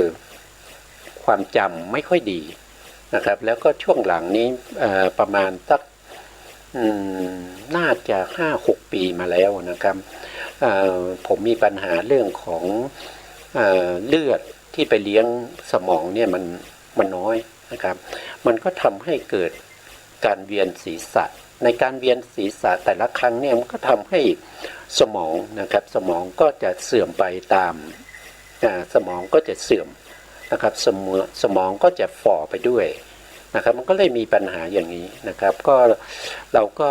ความจำไม่ค่อยดีนะครับแล้วก็ช่วงหลังนี้ประมาณสักน่าจะ 5-6 ปีมาแล้วนะครับผมมีปัญหาเรื่องของเลือดที่ไปเลี้ยงสมองเนี่ยมันน้อยนะครับมันก็ทำให้เกิดการเวียนศีรษะในการเวียนศีรษะแต่ละครั้งเนี่ยมันก็ทำให้สมองนะครับสมองก็จะเสื่อมไปตามสมองก็จะเสื่อมนะครับสมองก็จะฝ่อไปด้วยนะครับมันก็เลยมีปัญหาอย่างนี้นะครับก็เราก็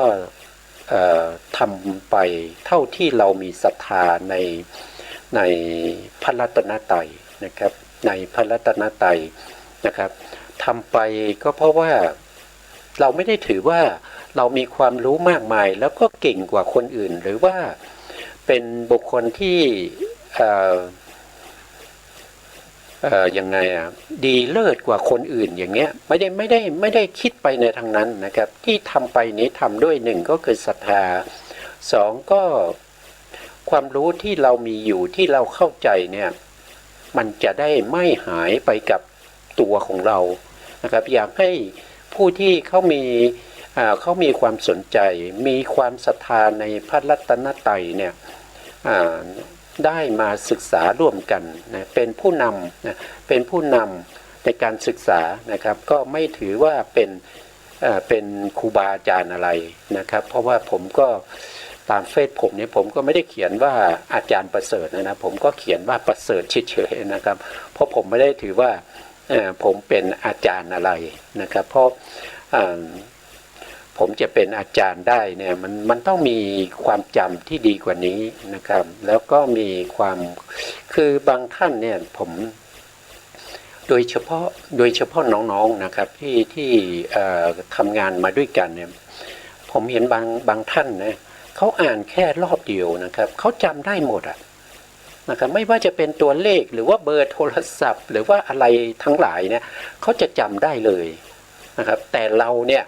ทำไปเท่าที่เรามีศรัทธาในพระรัตนตรัยนะครับในพระรัตนตรัยนะครับทำไปก็เพราะว่าเราไม่ได้ถือว่าเรามีความรู้มากมายแล้วก็เก่งกว่าคนอื่นหรือว่าเป็นบุคคลที่ยังไงดีเลิศกว่าคนอื่นอย่างเงี้ยไม่ได้คิดไปในทางนั้นนะครับที่ทำไปนี้ทำด้วย1ก็คือศรัทธา2ก็ความรู้ที่เรามีอยู่ที่เราเข้าใจเนี่ยมันจะได้ไม่หายไปกับตัวของเรานะครับอยากให้ผู้ที่เขามีความสนใจมีความศรัทธาในพระรัตนตรัยเนี่ยได้มาศึกษาร่วมกันนะเป็นผู้นำนะเป็นผู้นำในการศึกษานะครับก็ไม่ถือว่าเป็นครูบาอาจารย์อะไรนะครับเพราะว่าผมก็ตามเฟซผมเนี่ยผมก็ไม่ได้เขียนว่าอาจารย์ประเสริฐนะผมก็เขียนว่าประเสริฐเฉยๆนะครับเพราะผมไม่ได้ถือว่าผมเป็นอาจารย์อะไรนะครับเพราะผมจะเป็นอาจารย์ได้เนี่ยมันต้องมีความจำที่ดีกว่านี้นะครับแล้วก็มีความคือบางท่านเนี่ยผมโดยเฉพาะน้องๆนะครับที่ทำงานมาด้วยกันเนี่ยผมเห็นบางท่านนะเขาอ่านแค่รอบเดียวนะครับเขาจำได้หมดนะครับไม่ว่าจะเป็นตัวเลขหรือว่าเบอร์โทรศัพท์หรือว่าอะไรทั้งหลายเนี่ยเขาจะจำได้เลยนะครับแต่เราเนี่ย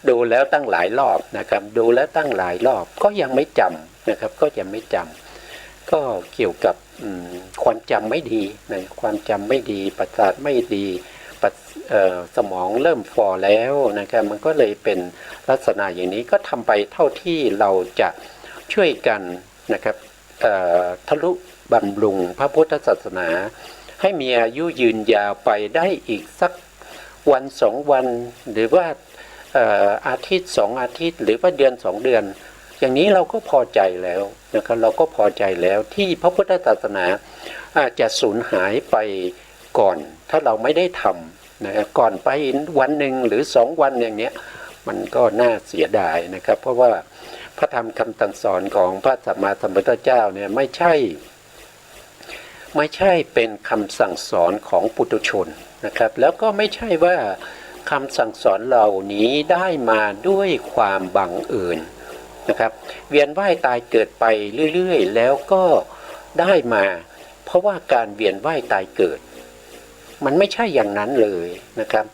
ดูแล้วตั้งหลายรอบนะครับดูแล้วตั้งหลายรอบก็ยังไม่จำนะครับก็ยังไม่จำก็เกี่ยวกับความจำไม่ดีนะความจำไม่ดีประสาทไม่ดีสมองเริ่มฝ่อแล้วนะครับมันก็เลยเป็นลักษณะอย่างนี้ก็ทำไปเท่าที่เราจะช่วยกันนะครับทะลุบำรุงพระพุทธศาสนาให้มีอายุยืนยาวไปได้อีกสักวัน2วันหรือว่าอาทิตย์2อาทิตย์หรือว่าเดือน2เดือนอย่างนี้เราก็พอใจแล้วนะครับเราก็พอใจแล้วที่พระพุทธศาสนาอาจจะสูญหายไปก่อนถ้าเราไม่ได้ทำนะก่อนไปวันหนึ่งหรือ2วันอย่างเนี้ยมันก็น่าเสียดายนะครับเพราะว่าพระธรรมคำสั่งสอนของพระสัมมาสัมพุทธเจ้าเนี่ยไม่ใช่เป็นคำสั่งสอนของปุถุชนนะครับแล้วก็ไม่ใช่ว่าคำสั่งสอนเหล่านี้ได้มาด้วยความบังเอิญนะครับเวียนว่ายตายเกิดไปเรื่อยๆแล้วก็ได้มาเพราะว่าการเวียนว่ายตายเกิดมันไม่ใช่อย่างนั้นเลยนะครับ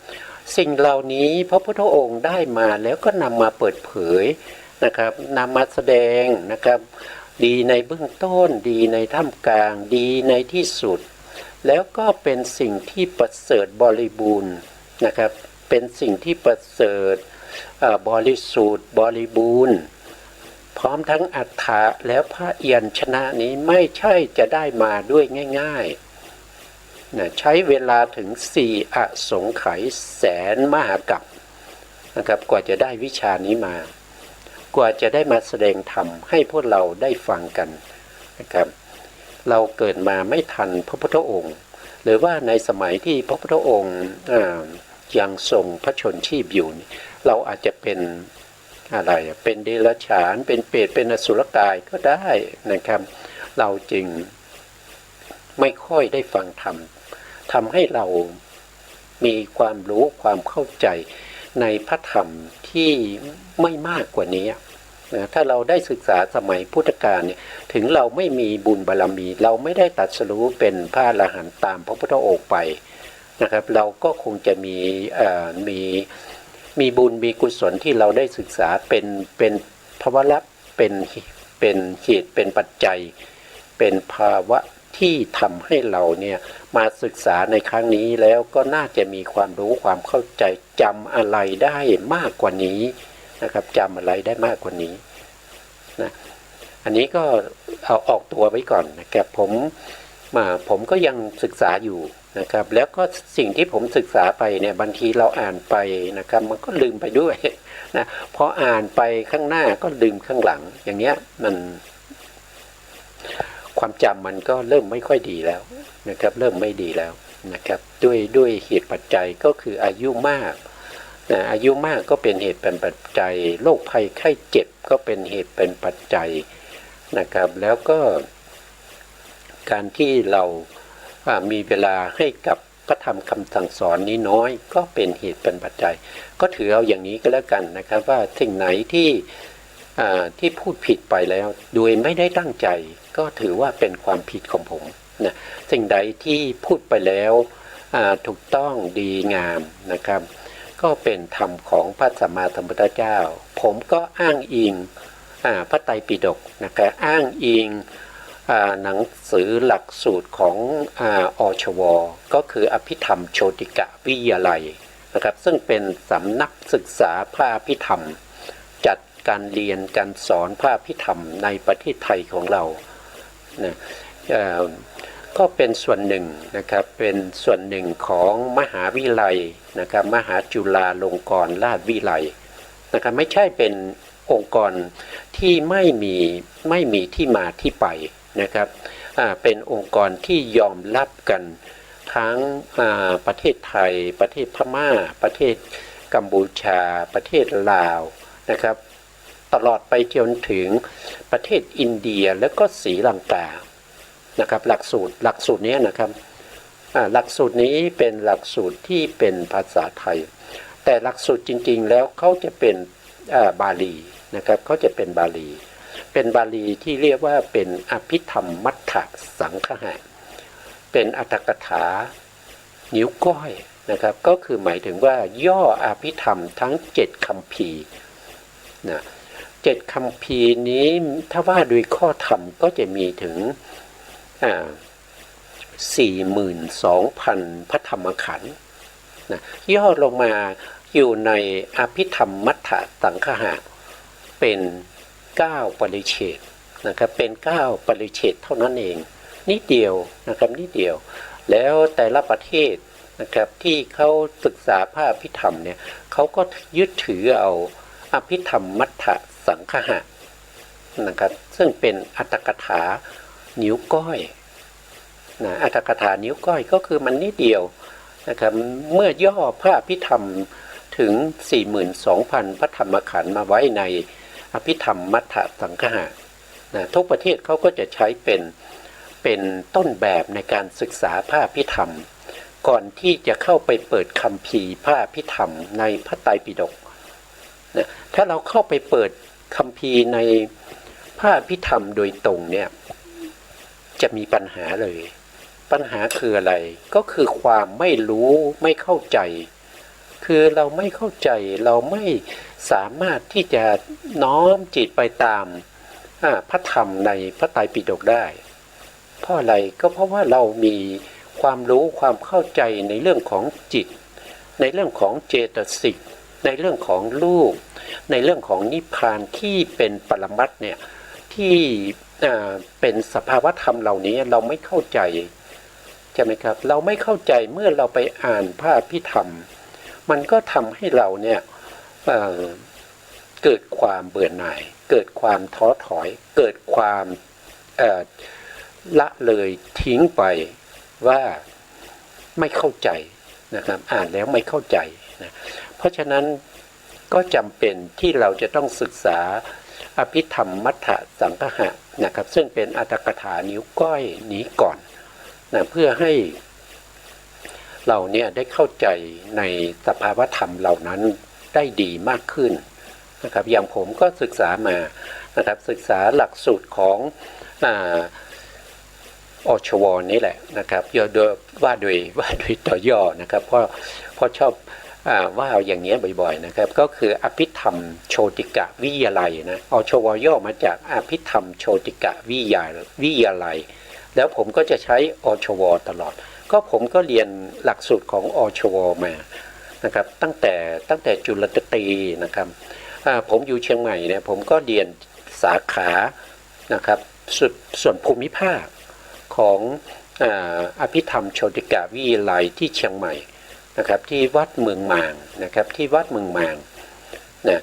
สิ่งเหล่านี้พระพุทธองค์ได้มาแล้วก็นำมาเปิดเผยนะครับนำมาแสดงนะครับดีในเบื้องต้นดีในท่ามกลางดีในที่สุดแล้วก็เป็นสิ่งที่ประเสริฐบริบูรณ์นะครับเป็นสิ่งที่ประเสริฐบริสุทธิ์บริบูรณ์พร้อมทั้งอัฏฐะแล้วพระเอียรชนะนี้ไม่ใช่จะได้มาด้วยง่ายๆนะใช้เวลาถึง4อสงไขยแสนมหากัปนะครับกว่าจะได้วิชานี้มากว่าจะได้มาแสดงธรรมให้พวกเราได้ฟังกันนะครับเราเกิดมาไม่ทันพระพุทธองค์หรือว่าในสมัยที่พระพุทธองค์ยังทรงพระชนชีพอยู่เราอาจจะเป็น อะไรเป็นเดรัจฉานเป็นเปรตเป็นอสุรกายก็ได้นะครับเราจึงไม่ค่อยได้ฟังธรรมทำให้เรามีความรู้ความเข้าใจในพระธรรมที่ไม่มากกว่านี้นะถ้าเราได้ศึกษาสมัยพุทธกาลเนี่ยถึงเราไม่มีบุญบารมี เราไม่ได้ตรัสรู้เป็นพระอรหันต์ตามพระพุทธองค์ไปนะครับเราก็คงจะมีบุญมีกุศลที่เราได้ศึกษาเป็นภาวะเป็นเหตุเป็นปัจจัยเป็นภาวะที่ทำให้เราเนี่ยมาศึกษาในครั้งนี้แล้วก็น่าจะมีความรู้ความเข้าใจจำอะไรได้มากกว่านี้นะครับจำอะไรได้มากกว่านี้นะอันนี้ก็เอาออกตัวไว้ก่อนนะครับผมก็ยังศึกษาอยู่นะครับแล้วก็สิ่งที่ผมศึกษาไปเนี่ยบางทีเราอ่านไปนะครับมันก็ลืมไปด้วยนะพออ่านไปข้างหน้าก็ลืมข้างหลังอย่างเงี้ยมันความจำมันก็เริ่มไม่ค่อยดีแล้วนะครับเริ่มไม่ดีแล้วนะครับด้วยเหตุปัจจัยก็คืออายุมากนะอายุมากก็เป็นเหตุเป็นปัจจัยโรคภัยไข้เจ็บก็เป็นเหตุเป็นปัจจัยนะครับแล้วก็การที่เรามีเวลาให้กับพระธรรมคำสั่งสอนนี้น้อยก็เป็นเหตุเป็นปัจจัยก็ถือเอาอย่างนี้ก็แล้วกันนะครับว่าสิ่งไหนที่พูดผิดไปแล้วโดยไม่ได้ตั้งใจก็ถือว่าเป็นความผิดของผมนะสิ่งใดที่พูดไปแล้วถูกต้องดีงามนะครับก็เป็นธรรมของพระสัมมาสัมพุทธเจ้าผมก็อ้างอิงพระไตรปิฎกนะครับอ้างอิงหนังสือหลักสูตรของอชวก็คืออภิธรรมโชติกะวิทยาลัยนะครับซึ่งเป็นสำนักศึกษาพระอภิธรรมจัดการเรียนการสอนพระอภิธรรมในประเทศไทยของเรานะก็เป็นส่วนหนึ่งนะครับเป็นส่วนหนึ่งของมหาวิทยาลัยนะครับมหาจุฬาลงกรณราชวิทยาลัยนะครับไม่ใช่เป็นองค์กรที่ไม่มีที่มาที่ไปนะครับเป็นองค์กรที่ยอมรับกันทั้งประเทศไทยประเทศพม่าประเทศกัมพูชาประเทศลาวนะครับตลอดไปจนถึงประเทศอินเดียแล้วก็ศรีลังกานะครับหลักสูตรนี้นะครับหลักสูตรนี้เป็นหลักสูตรที่เป็นภาษาไทยแต่หลักสูตรจริงๆแล้วเขาจะเป็นบาลีนะครับเขาจะเป็นบาลีที่เรียกว่าเป็นอภิธรรมมัฏฐสังคหะเป็นอรรถกถานิ้วก้อยนะครับก็คือหมายถึงว่าย่ออภิธรรมทั้ง7คัมภีร์นะ7คัมภีร์นี้ถ้าว่าโดยข้อธรรมก็จะมีถึง42,000 พระธรรมขันธ์นะย่อลงมาอยู่ในอภิธรรมมัฏฐสังคหะเป็น9ปริเฉดนะครับเป็น9ปริเฉดเท่านั้นเองนิดเดียวนะครับนิดเดียวแล้วแต่ละประเทศนะครับที่เขาศึกษาพระอภิธรรมเนี่ยเขาก็ยึดถือเอาอภิธรรมมัฏฐสังคหะนะครับซึ่งเป็นอรรถกถานิ้วก้อยนะอรรถกถานิ้วก้อยก็คือมันนิดเดียวนะครับเมื่อย่อพระอภิธรรมถึง 42,000 พระธรรมขันธ์มาไว้ในอภิธรรมมัฏฐสังคหะนะทุกประเทศเขาก็จะใช้เป็นต้นแบบในการศึกษาพระอภิธรรมก่อนที่จะเข้าไปเปิดคัมภีร์พระอภิธรรมในพระไตรปิฎกนะถ้าเราเข้าไปเปิดคัมภีร์ในพระอภิธรรมโดยตรงเนี่ยจะมีปัญหาเลยปัญหาคืออะไรก็คือความไม่รู้ไม่เข้าใจคือเราไม่เข้าใจเราไม่สามารถที่จะน้อมจิตไปตามพระธรรมในพระไตรปิฎกได้เพราะอะไรก็เพราะว่าเรามีความรู้ความเข้าใจในเรื่องของจิตในเรื่องของเจตสิกในเรื่องของรูปในเรื่องของนิพพานที่เป็นปรมัตถ์เนี่ยที่เป็นสภาวธรรมเหล่านี้เราไม่เข้าใจใช่ไหมครับเราไม่เข้าใจเมื่อเราไปอ่านพระอภิธรรมมันก็ทำให้เราเนี่ยเกิดความเบื่อหน่ายเกิดความท้อถอยเกิดความละเลยทิ้งไปว่าไม่เข้าใจนะครับอ่านแล้วไม่เข้าใจนะเพราะฉะนั้น ก็จำเป็นที่เราจะต้องศึกษาอภิธรรมมัทธสังคหะนะครับซึ่งเป็นอัตถกถานิ้วก้อยนี้ก่อนนะเพื่อให้เราเนี่ยได้เข้าใจในสภาวธรรมเหล่านั้นได้ดีมากขึ้นนะครับอย่างผมก็ศึกษามานะครับศึกษาหลักสูตรของอชวนี่แหละนะครับว่าโดยต่อย่อนะครับเพราะชอบว่าเอาอย่างเงี้ยบ่อยๆนะครับก็คืออภิธรรมโชติกะวิทยาลัยนะอชวย่อมาจากอภิธรรมโชติกะวิทยาลัยแล้วผมก็จะใช้อชวตลอดก็ผมก็เรียนหลักสูตรของอชวมานะครับตั้งแต่จุลตรีนะครับผมอยู่เชียงใหม่เนี่ยผมก็เรียนสาขานะครับส่วนภูมิภาคของอภิธรรมโชติกะวิทยาลัยที่เชียงใหม่นะครับที่วัดเมืองมางนะครับที่วัดเมืองมางนะ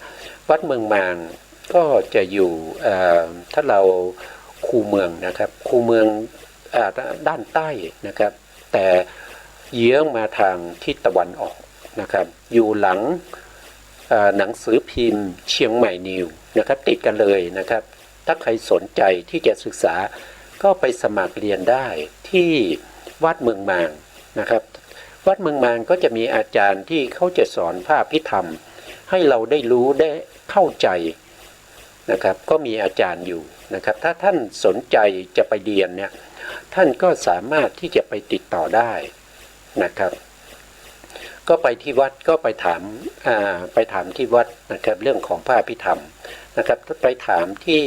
วัดเมืองมางก็จะอยู่ถ้าเราคูเมืองนะครับคูเมืองด้านใต้นะครับแต่เยื้องมาทางทิศตะวันออกนะครับอยู่หลังหนังสือพิมพ์เชียงใหม่นิวนะครับติดกันเลยนะครับถ้าใครสนใจที่จะศึกษาก็ไปสมัครเรียนได้ที่วัดเมืองมางนะครับวัดเมืองมางก็จะมีอาจารย์ที่เขาจะสอนภาพพิธรรมให้เราได้รู้ได้เข้าใจนะครับก็มีอาจารย์อยู่นะครับถ้าท่านสนใจจะไปเรียนเนี่ยท่านก็สามารถที่จะไปติดต่อได้นะครับก็ไปที่วัดก็ไปถามที่วัดนะครับเรื่องของภาพพิธรรมนะครับไปถามที่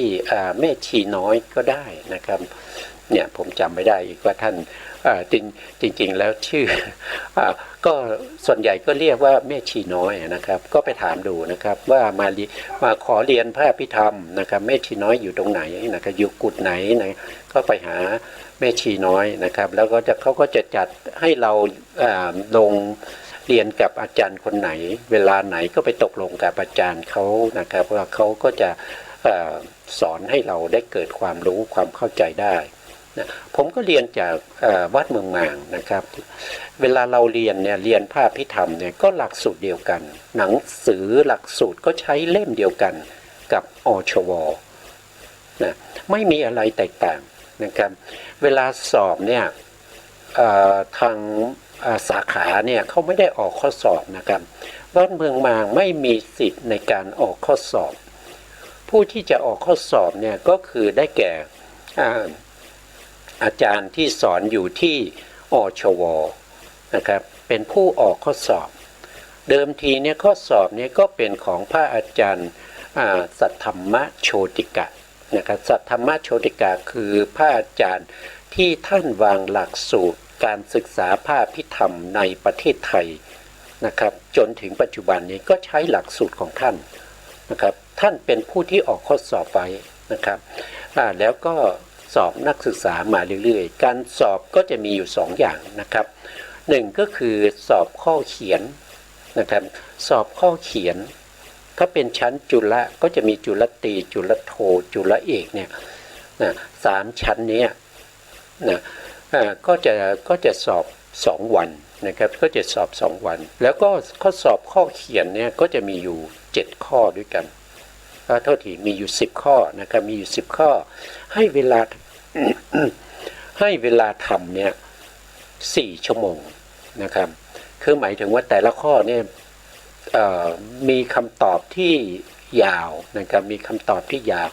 แม่ชีน้อยก็ได้นะครับเนี่ยผมจำไม่ได้อีกว่าท่านจริงแล้วชื่อก็ส่วนใหญ่ก็เรียกว่าแม่ชีน้อยนะครับก็ไปถามดูนะครับว่ามาขอเรียนพระอภิธรรมนะครับแม่ชีน้อยอยู่ตรงไหนนะครับอยู่กุฏไหนนะก็ไปหาแม่ชีน้อยนะครับแล้วก็เขาก็จะจัดให้เราลงเรียนกับอาจารย์คนไหนเวลาไหนก็ไปตกลงกับอาจารย์เขานะครับว่าเขาก็จะสอนให้เราได้เกิดความรู้ความเข้าใจได้นะผมก็เรียนจากวัดเมืองมางนะครับเวลาเราเรียนเนี่ยเรียนภาพพิธรรมเนี่ยก็หลักสูตรเดียวกันหนังสือหลักสูตรก็ใช้เล่มเดียวกันกับอชวนะไม่มีอะไรแตกต่างนะครับเวลาสอบเนี่ยทางสาขาเนี่ยเขาไม่ได้ออกข้อสอบนะครับวัดเมืองมางไม่มีสิทธิ์ในการออกข้อสอบผู้ที่จะออกข้อสอบเนี่ยก็คือได้แก่อาจารย์ที่สอนอยู่ที่อชวนะครับเป็นผู้ออกข้อสอบเดิมทีเนี่ยข้อสอบเนี่ยก็เป็นของพระอาจารย์สัทธรรมโชติกะนะครับสัทธรรมโชติกะคือพระอาจารย์ที่ท่านวางหลักสูตรการศึกษาภาพพิธรรมในประเทศไทยนะครับจนถึงปัจจุบันนี้ก็ใช้หลักสูตรของท่านนะครับท่านเป็นผู้ที่ออกข้อสอบไว้นะครับแล้วก็สอบนักศึกษามาเรื่อยๆการสอบก็จะมีอยู่2อย่างนะครับหนึ่งก็คือสอบข้อเขียนนะครับสอบข้อเขียนถ้าเป็นชั้นจุลก็จะมีจุลตรีจุลโทจุลเอกเนี่ย3ชั้นนี้นะก็จะสอบ2วันนะครับก็จะสอบ2วันแล้วก็ข้อสอบข้อเขียนเนี่ยก็จะมีอยู่7ข้อด้วยกันเท่าที่มีอยู่10ข้อนะครับมีอยู่10ข้อให้เวลา ให้เวลาทำเนี่ย4ชั่วโมงนะครับคือหมายถึงว่าแต่ละข้อเนี่ยมีคำตอบที่ยาวนะครับมีคำตอบที่ยาว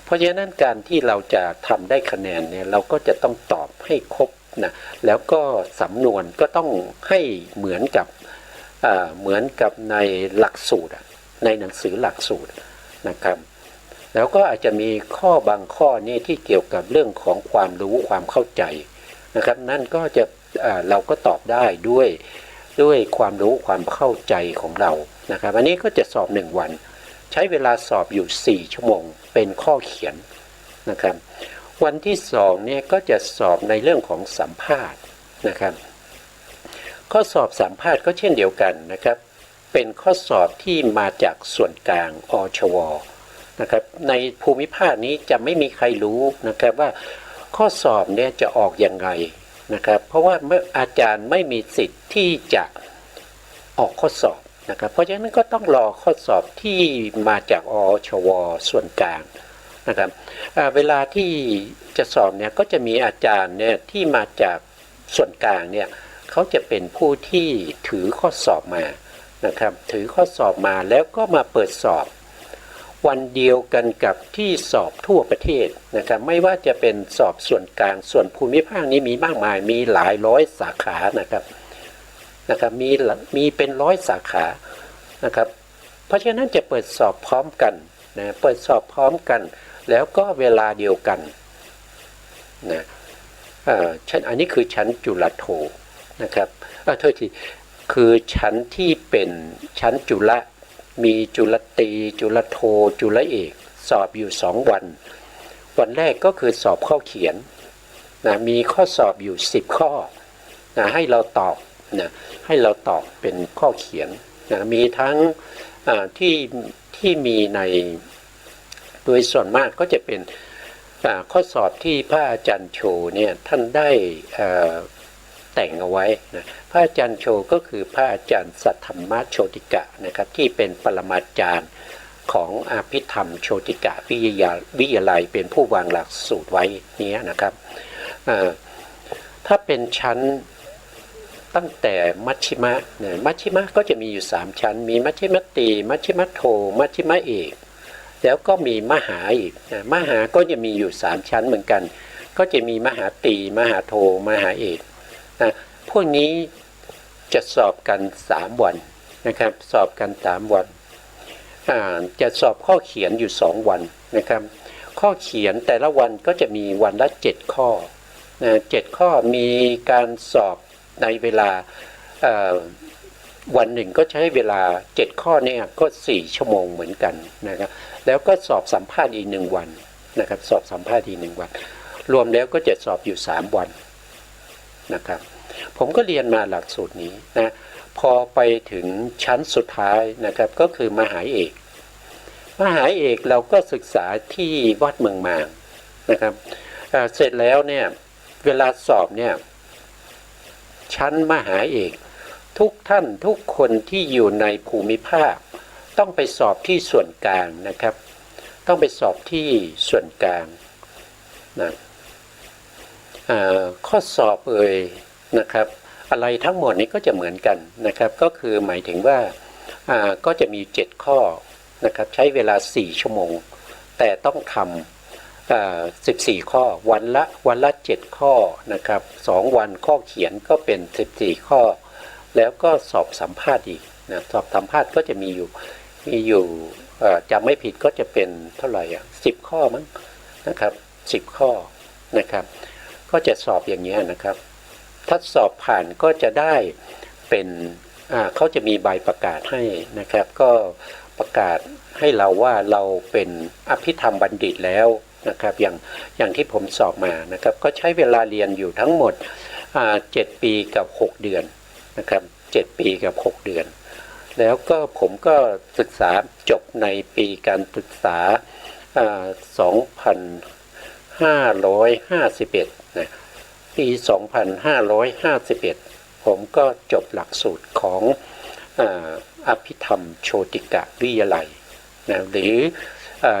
เพราะฉะนั้นการที่เราจะทำได้คะแนนเนี่ยเราก็จะต้องตอบให้ครบนะแล้วก็สำนวนก็ต้องให้เหมือนกับในหลักสูตรในหนังสือหลักสูตรนะครับแล้วก็อาจจะมีข้อบางข้อนี่ที่เกี่ยวกับเรื่องของความรู้ความเข้าใจนะครับนั่นก็จะเราก็ตอบได้ด้วยความรู้ความเข้าใจของเรานะครับอันนี้ก็จะสอบ1วันใช้เวลาสอบอยู่4ชั่วโมงเป็นข้อเขียนนะครับวันที่2เนี่ยก็จะสอบในเรื่องของสัมภาษณ์นะครับข้อสอบสัมภาษณ์ก็เช่นเดียวกันนะครับเป็นข้อสอบที่มาจากส่วนกลางอชวนะครับในภูมิภาคนี้จะไม่มีใครรู้นะครับว่าข้อสอบเนี่ยจะออกอย่างไรนะครับเพราะว่าอาจารย์ไม่มีสิทธิ์ที่จะออกข้อสอบ นะครับเพราะฉะนั้นก็ต้องรอข้อสอบที่มาจากอชวส่วนกลางนะครับเวลาที่จะสอบเนี่ยก็จะมีอาจารย์เนี่ยที่มาจากส่วนกลางเนี่ยเขาจะเป็นผู้ที่ถือข้อสอบมานะครับถือข้อสอบมาแล้วก็มาเปิดสอบวันเดียวกันกับที่สอบทั่วประเทศนะครับไม่ว่าจะเป็นสอบส่วนกลางส่วนภูมิภาคนี้มีมากมายมีหลายร้อยสาขานะครับมีเป็นร้อยสาขานะครับเพราะฉะนั้นจะเปิดสอบพร้อมกันนะเปิดสอบพร้อมกันแล้วก็เวลาเดียวกันนะอันนี้คือชั้นจุฬาโทนะครับโทษทีคือชั้นที่เป็นชั้นจุฬามีจุลตรีจุลโทจุลเอกสอบอยู่2 วันวันแรกก็คือสอบข้อเขียนนะมีข้อสอบอยู่10 ข้อนะให้เราตอบนะให้เราตอบเป็นข้อเขียนนะมีทั้งที่มีในโดยส่วนมากก็จะเป็นข้อสอบที่พระอาจารย์โชเนี่ยท่านได้แต่งเอาไว้นะพระอาจารย์โชก็คือพระอาจารย์สัทธรรมโชติกะนะครับที่เป็นปรมาจารย์ของอภิธรรมโชติกะวิทยาลัยเป็นผู้วางหลักสูตรไว้นี้นะครับถ้าเป็นชั้นตั้งแต่มัชฌิมะเนี่ยมัชฌิมะก็จะมีอยู่3ชั้นมีมัชฌิมตรีมัชฌิมโทมัชฌิมเอกแล้วก็มีมหาอีกนะมหาก็จะมีอยู่3ชั้นเหมือนกันก็จะมีมหาตรีมหาโทมหาเอกนะพวกนี้จะสอบกัน3 วันนะครับสอบกัน3 วันจะสอบข้อเขียนอยู่2 วันนะครับข้อเขียนแต่ละวันก็จะมีวันละ7 ข้อนะ7 ข้อมีการสอบในเวลาวันหนึ่งก็ใช้เวลา7 ข้อเนี่ยก็4 ชั่วโมงเหมือนกันนะครับแล้วก็สอบสัมภาษณ์อีก1 วันนะครับสอบสัมภาษณ์อีก1 วันรวมแล้วก็จะสอบอยู่3 วันนะครับผมก็เรียนมาหลักสูตรนี้นะพอไปถึงชั้นสุดท้ายนะครับก็คือมหาเอกเราก็ศึกษาที่วัดเมืองมางนะครับเสร็จแล้วเนี่ยเวลาสอบเนี่ยชั้นมหาเอกทุกท่านทุกคนที่อยู่ในภูมิภาคต้องไปสอบที่ส่วนกลางนะครับต้องไปสอบที่ส่วนกลางนะข้อสอบนะครับอะไรทั้งหมดนี้ก็จะเหมือนกันนะครับก็คือหมายถึงว่าก็จะมี7 ข้อนะครับใช้เวลา4 ชั่วโมงแต่ต้องทำ14 ข้อวันละ7 ข้อนะครับ2 วันข้อเขียนก็เป็น14 ข้อแล้วก็สอบสัมภาษณ์อีกนะสอบสัมภาษณ์ก็จะมีอยู่จำไม่ผิดก็จะเป็นเท่าไหร่10 ข้อมั้งนะครับ10 ข้อนะครับก็จะสอบอย่างนี้นะครับถ้าสอบผ่านก็จะได้เป็นเขาจะมีใบประกาศให้นะครับก็ประกาศให้เราว่าเราเป็นอภิธรรมบัณฑิตแล้วนะครับอย่างที่ผมสอบมานะครับก็ใช้เวลาเรียนอยู่ทั้งหมด7 ปีกับ 6 เดือนนะครับ7 ปีกับ 6 เดือนแล้วก็ผมก็ศึกษาจบในปีการศึกษา2551นะปี 2551ผมก็จบหลักสูตรของอภิธรรมโชติกะวิทยาลัยนะหรือ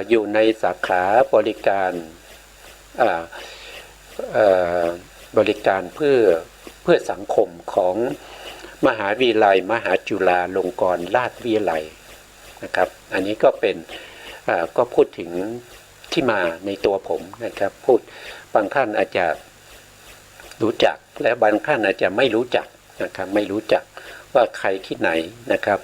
อยู่ในสาขาบริการเพื่อสังคมของมหาวิทยาลัยมหาจุฬาลงกรณราชวิทยาลัยนะครับอันนี้ก็เป็นก็พูดถึงที่มาในตัวผมนะครับพูดบางท่านอาจจะรู้จักและบางท่านอาจจะไม่รู้จักนะครับไม่รู้จักว่าใครที่ไหนนะครับ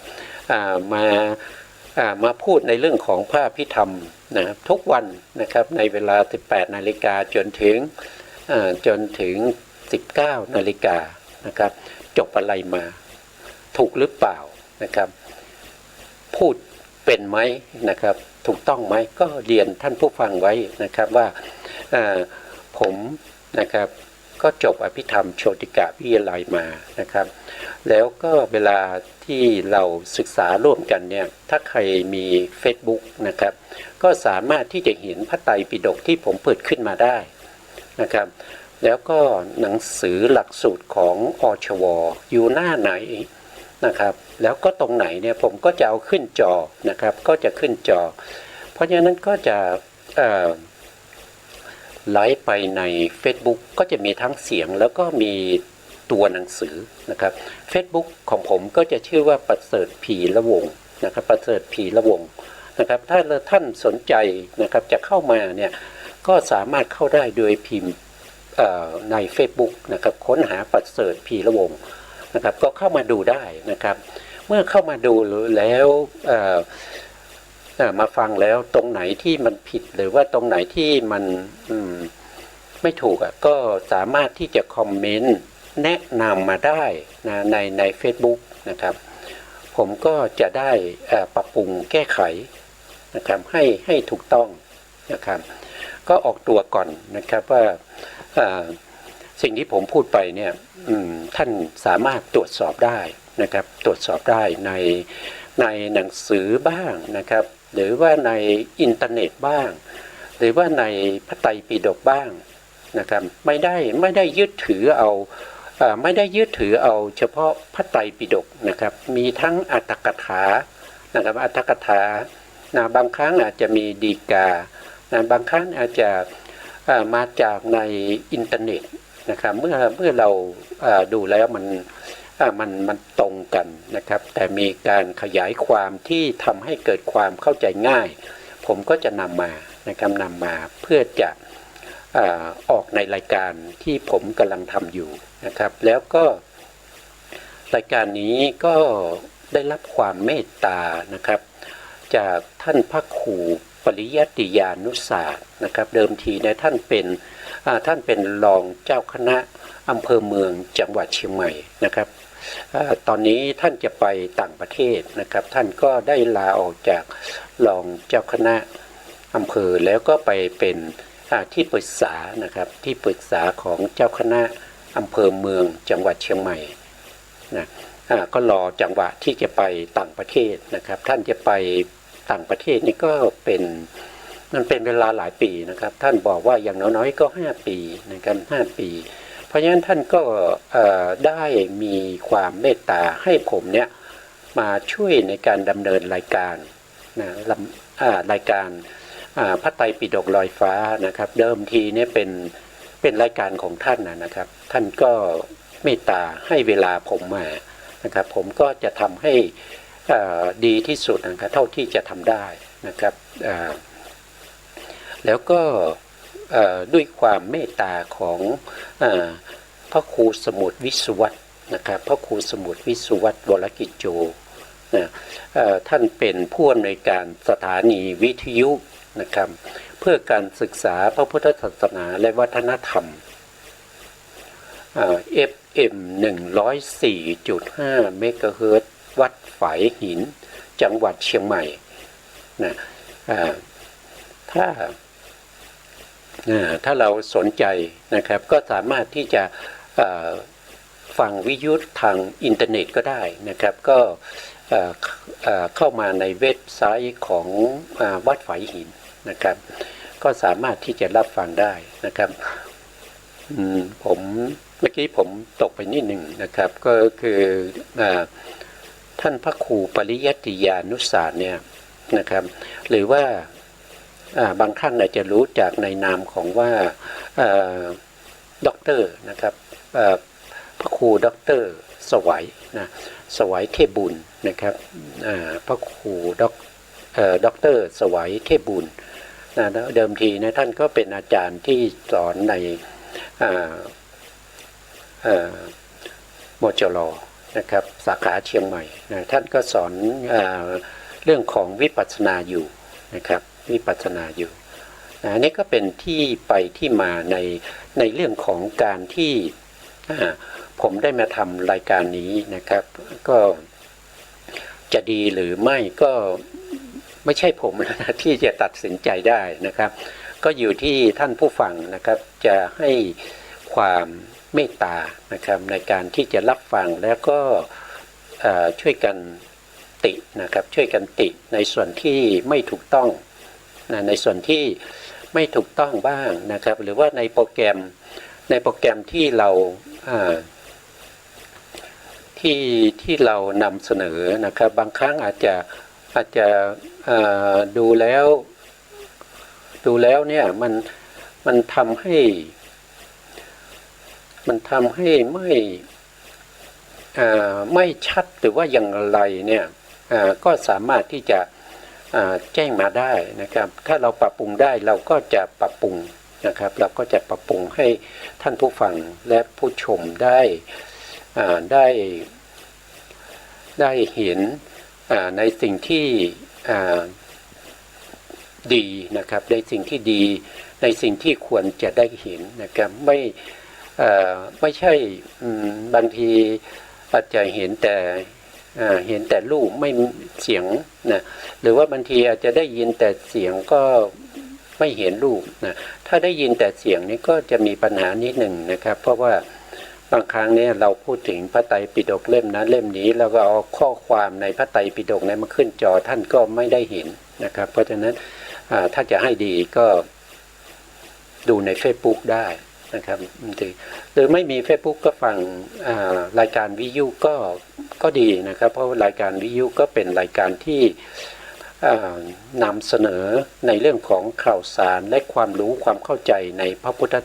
มาพูดในเรื่องของพระอภิธรรมนะทุกวันนะครับในเวลา 18 นาฬิกาจนถึง 19 นาฬิกานะครับจบอะไรมาถูกหรือเปล่านะครับพูดเป็นไหมนะครับถูกต้องไหมก็เรียนท่านผู้ฟังไว้นะครับว่าผมนะครับก็จบอภิธรรมโชติกะวิทยาลัยมานะครับแล้วก็เวลาที่เราศึกษาร่วมกันเนี่ยถ้าใครมี Facebook นะครับก็สามารถที่จะเห็นพระไตรปิฎกที่ผมเปิดขึ้นมาได้นะครับแล้วก็หนังสือหลักสูตรของอชวอยู่หน้าไหน นะครับ แล้วก็ตรงไหนเนี่ยผมก็จะเอาขึ้นจอนะครับก็จะขึ้นจอ เพราะฉะนั้นก็จะไลฟ์ไปใน Facebook ก็จะมีทั้งเสียงแล้วก็มีตัวหนังสือนะครับ Facebook ของผมก็จะชื่อว่าประเสริฐพีระวงนะครับประเสริฐพีระวงนะครับถ้าท่านสนใจนะครับจะเข้ามาเนี่ยก็สามารถเข้าได้โดยพิมพ์ใน Facebook นะครับค้นหาประเสริฐพีระวงนะครับก็เข้ามาดูได้นะครับเมื่อเข้ามาดูแล้วมาฟังแล้วตรงไหนที่มันผิดหรือว่าตรงไหนที่มันไม่ถูกก็สามารถที่จะคอมเมนต์แนะนำมาได้นะใน Facebook นะครับผมก็จะได้ปรับปรุงแก้ไขนะครับให้ถูกต้องนะครับก็ออกตัวก่อนนะครับว่าสิ่งที่ผมพูดไปเนี่ยท่านสามารถตรวจสอบได้นะครับตรวจสอบได้ในหนังสือบ้างนะครับหรือว่าในอินเทอร์เน็ตบ้างหรือว่าในพระไตรปิฎกบ้างนะครับไม่ได้ยึดถือเอาไม่ได้ยึดถือเอาเฉพาะพระไตรปิฎกนะครับมีทั้งอรรถกถานะครับอรรถกถาบางครั้งอาจจะมีดีกาบางครั้งอาจจะมาจากในอินเทอร์เน็ตนะครับเมื่อเราดูแล้วมันตรงกันนะครับแต่มีการขยายความที่ทำให้เกิดความเข้าใจง่ายผมก็จะนำมานะครับนำมาเพื่อจะออกในรายการที่ผมกำลังทำอยู่นะครับแล้วก็รายการนี้ก็ได้รับความเมตตานะครับจากท่านพระครูปริยัติยานุศาสตร์นะครับเดิมทีเนี่ยท่านเป็นรองเจ้าคณะอำเภอเมืองจังหวัดเชียงใหม่นะครับตอนนี้ท่านจะไปต่างประเทศนะครับท่านก็ได้ลาออกจากรองเจ้าคณะอำเภอแล้วก็ไปเป็นที่ปรึกษานะครับที่ปรึกษาของเจ้าคณะอำเภอเมืองจังหวัดเชียงใหม่นะก็รอจังหวะที่จะไปต่างประเทศนะครับท่านจะไปต่างประเทศนี่ก็มันเป็นเวลาหลายปีนะครับท่านบอกว่าอย่างน้อยๆก็5 ปีนะครับ5 ปีเพราะฉะนั้นท่านก็ได้มีความเมตตาให้ผมเนี่ยมาช่วยในการดำเนินรายการรายการพระไตรปิฎกลอยฟ้านะครับเดิมทีเนี่ยเป็นรายการของท่านนะครับท่านก็เมตตาให้เวลาผมมานะครับผมก็จะทำให้ดีที่สุดนะครับเท่าที่จะทำได้นะครับแล้วก็ด้วยความเมตตาของพระครูสมุทรวิสุวัตรนะครับพระครูสมุทรวิสุวัตรวรกิจโจนะท่านเป็นผู้อำนวยการสถานีวิทยุนะครับเพื่อการศึกษาพระพุทธศาสนาและวัฒนธรรมFM 104.5 เมกะเฮิรตซ์วัดฝายหินจังหวัดเชียงใหม่นะถ้าเราสนใจนะครับก็สามารถที่จะฟังวิทยุทางอินเทอร์เน็ตก็ได้นะครับก็เข้ามาในเว็บไซต์ของวัดฝายหินนะครับก็สามารถที่จะรับฟังได้นะครับเมื่อกี้ผมตกไปนิดหนึ่งนะครับก็คือท่านพระครูปริยัติยานุศาสตร์เนี่ยนะครับหรือว่าบางท่านอาจจะรู้จากในนามของว่าด็อกเตอร์นะครับพระครูด็อกเตอร์สวัยนะสวัยเทพบุญนะครับพระครูด็อกเตอร์สวัยเทพบุญนะเดิมทีนะท่านก็เป็นอาจารย์ที่สอนในมจร.นะครับสาขาเชียงใหม่นะท่านก็สอนเรื่องของวิปัสสนาอยู่นะครับวิปัสสนาอยู่นี่ก็เป็นที่ไปที่มาในเรื่องของการที่ผมได้มาทำรายการนี้นะครับก็จะดีหรือไม่ก็ไม่ใช่ผมนะที่จะตัดสินใจได้นะครับก็อยู่ที่ท่านผู้ฟังนะครับจะให้ความเมตตานะครับในการที่จะรับฟังแล้วก็ช่วยกันตินะครับช่วยกันติในส่วนที่ไม่ถูกต้องในส่วนที่ไม่ถูกต้องบ้างนะครับหรือว่าในโปรแกรมที่เราท ที่เรานำเสนอนะครับบางครั้งอาจจะดูแล้วเนี่ยมันทำให้ไม่ชัดหรือว่าอย่างไรเนี่ยก็สามารถที่จะแจ้งมาได้นะครับถ้าเราปรับปรุงได้เราก็จะปรับปรุงนะครับเราก็จะปรับปรุงให้ท่านผู้ฟังและผู้ชมได้เห็นในสิ่งที่ดีนะครับในสิ่งที่ดีในสิ่งที่ควรจะได้เห็นนะครับไม่ใช่บางทีอาจจะเห็นแต่รูปไม่เสียงนะหรือว่าบางทีอาจจะได้ยินแต่เสียงก็ไม่เห็นรูปนะถ้าได้ยินแต่เสียงนี้ก็จะมีปัญหานิดหนึ่งนะครับเพราะว่าบางครั้งเนี่ยเราพูดถึงพระไตรปิฎกเล่มนั้นเล่มนี้แล้วก็เอาข้อความในพระไตรปิฎกนั้นมาขึ้นจอท่านก็ไม่ได้เห็นนะครับเพราะฉะนั้นถ้าจะให้ดีก็ดูใน Facebook ได้นะครับหรือไม่มี Facebook ก็ฟังรายการวิทยุก็ดีนะครับเพราะรายการวิทยุก็เป็นรายการที่นำเสนอในเรื่องของข่าวสารและความรู้ความเข้าใจในพระพุทธ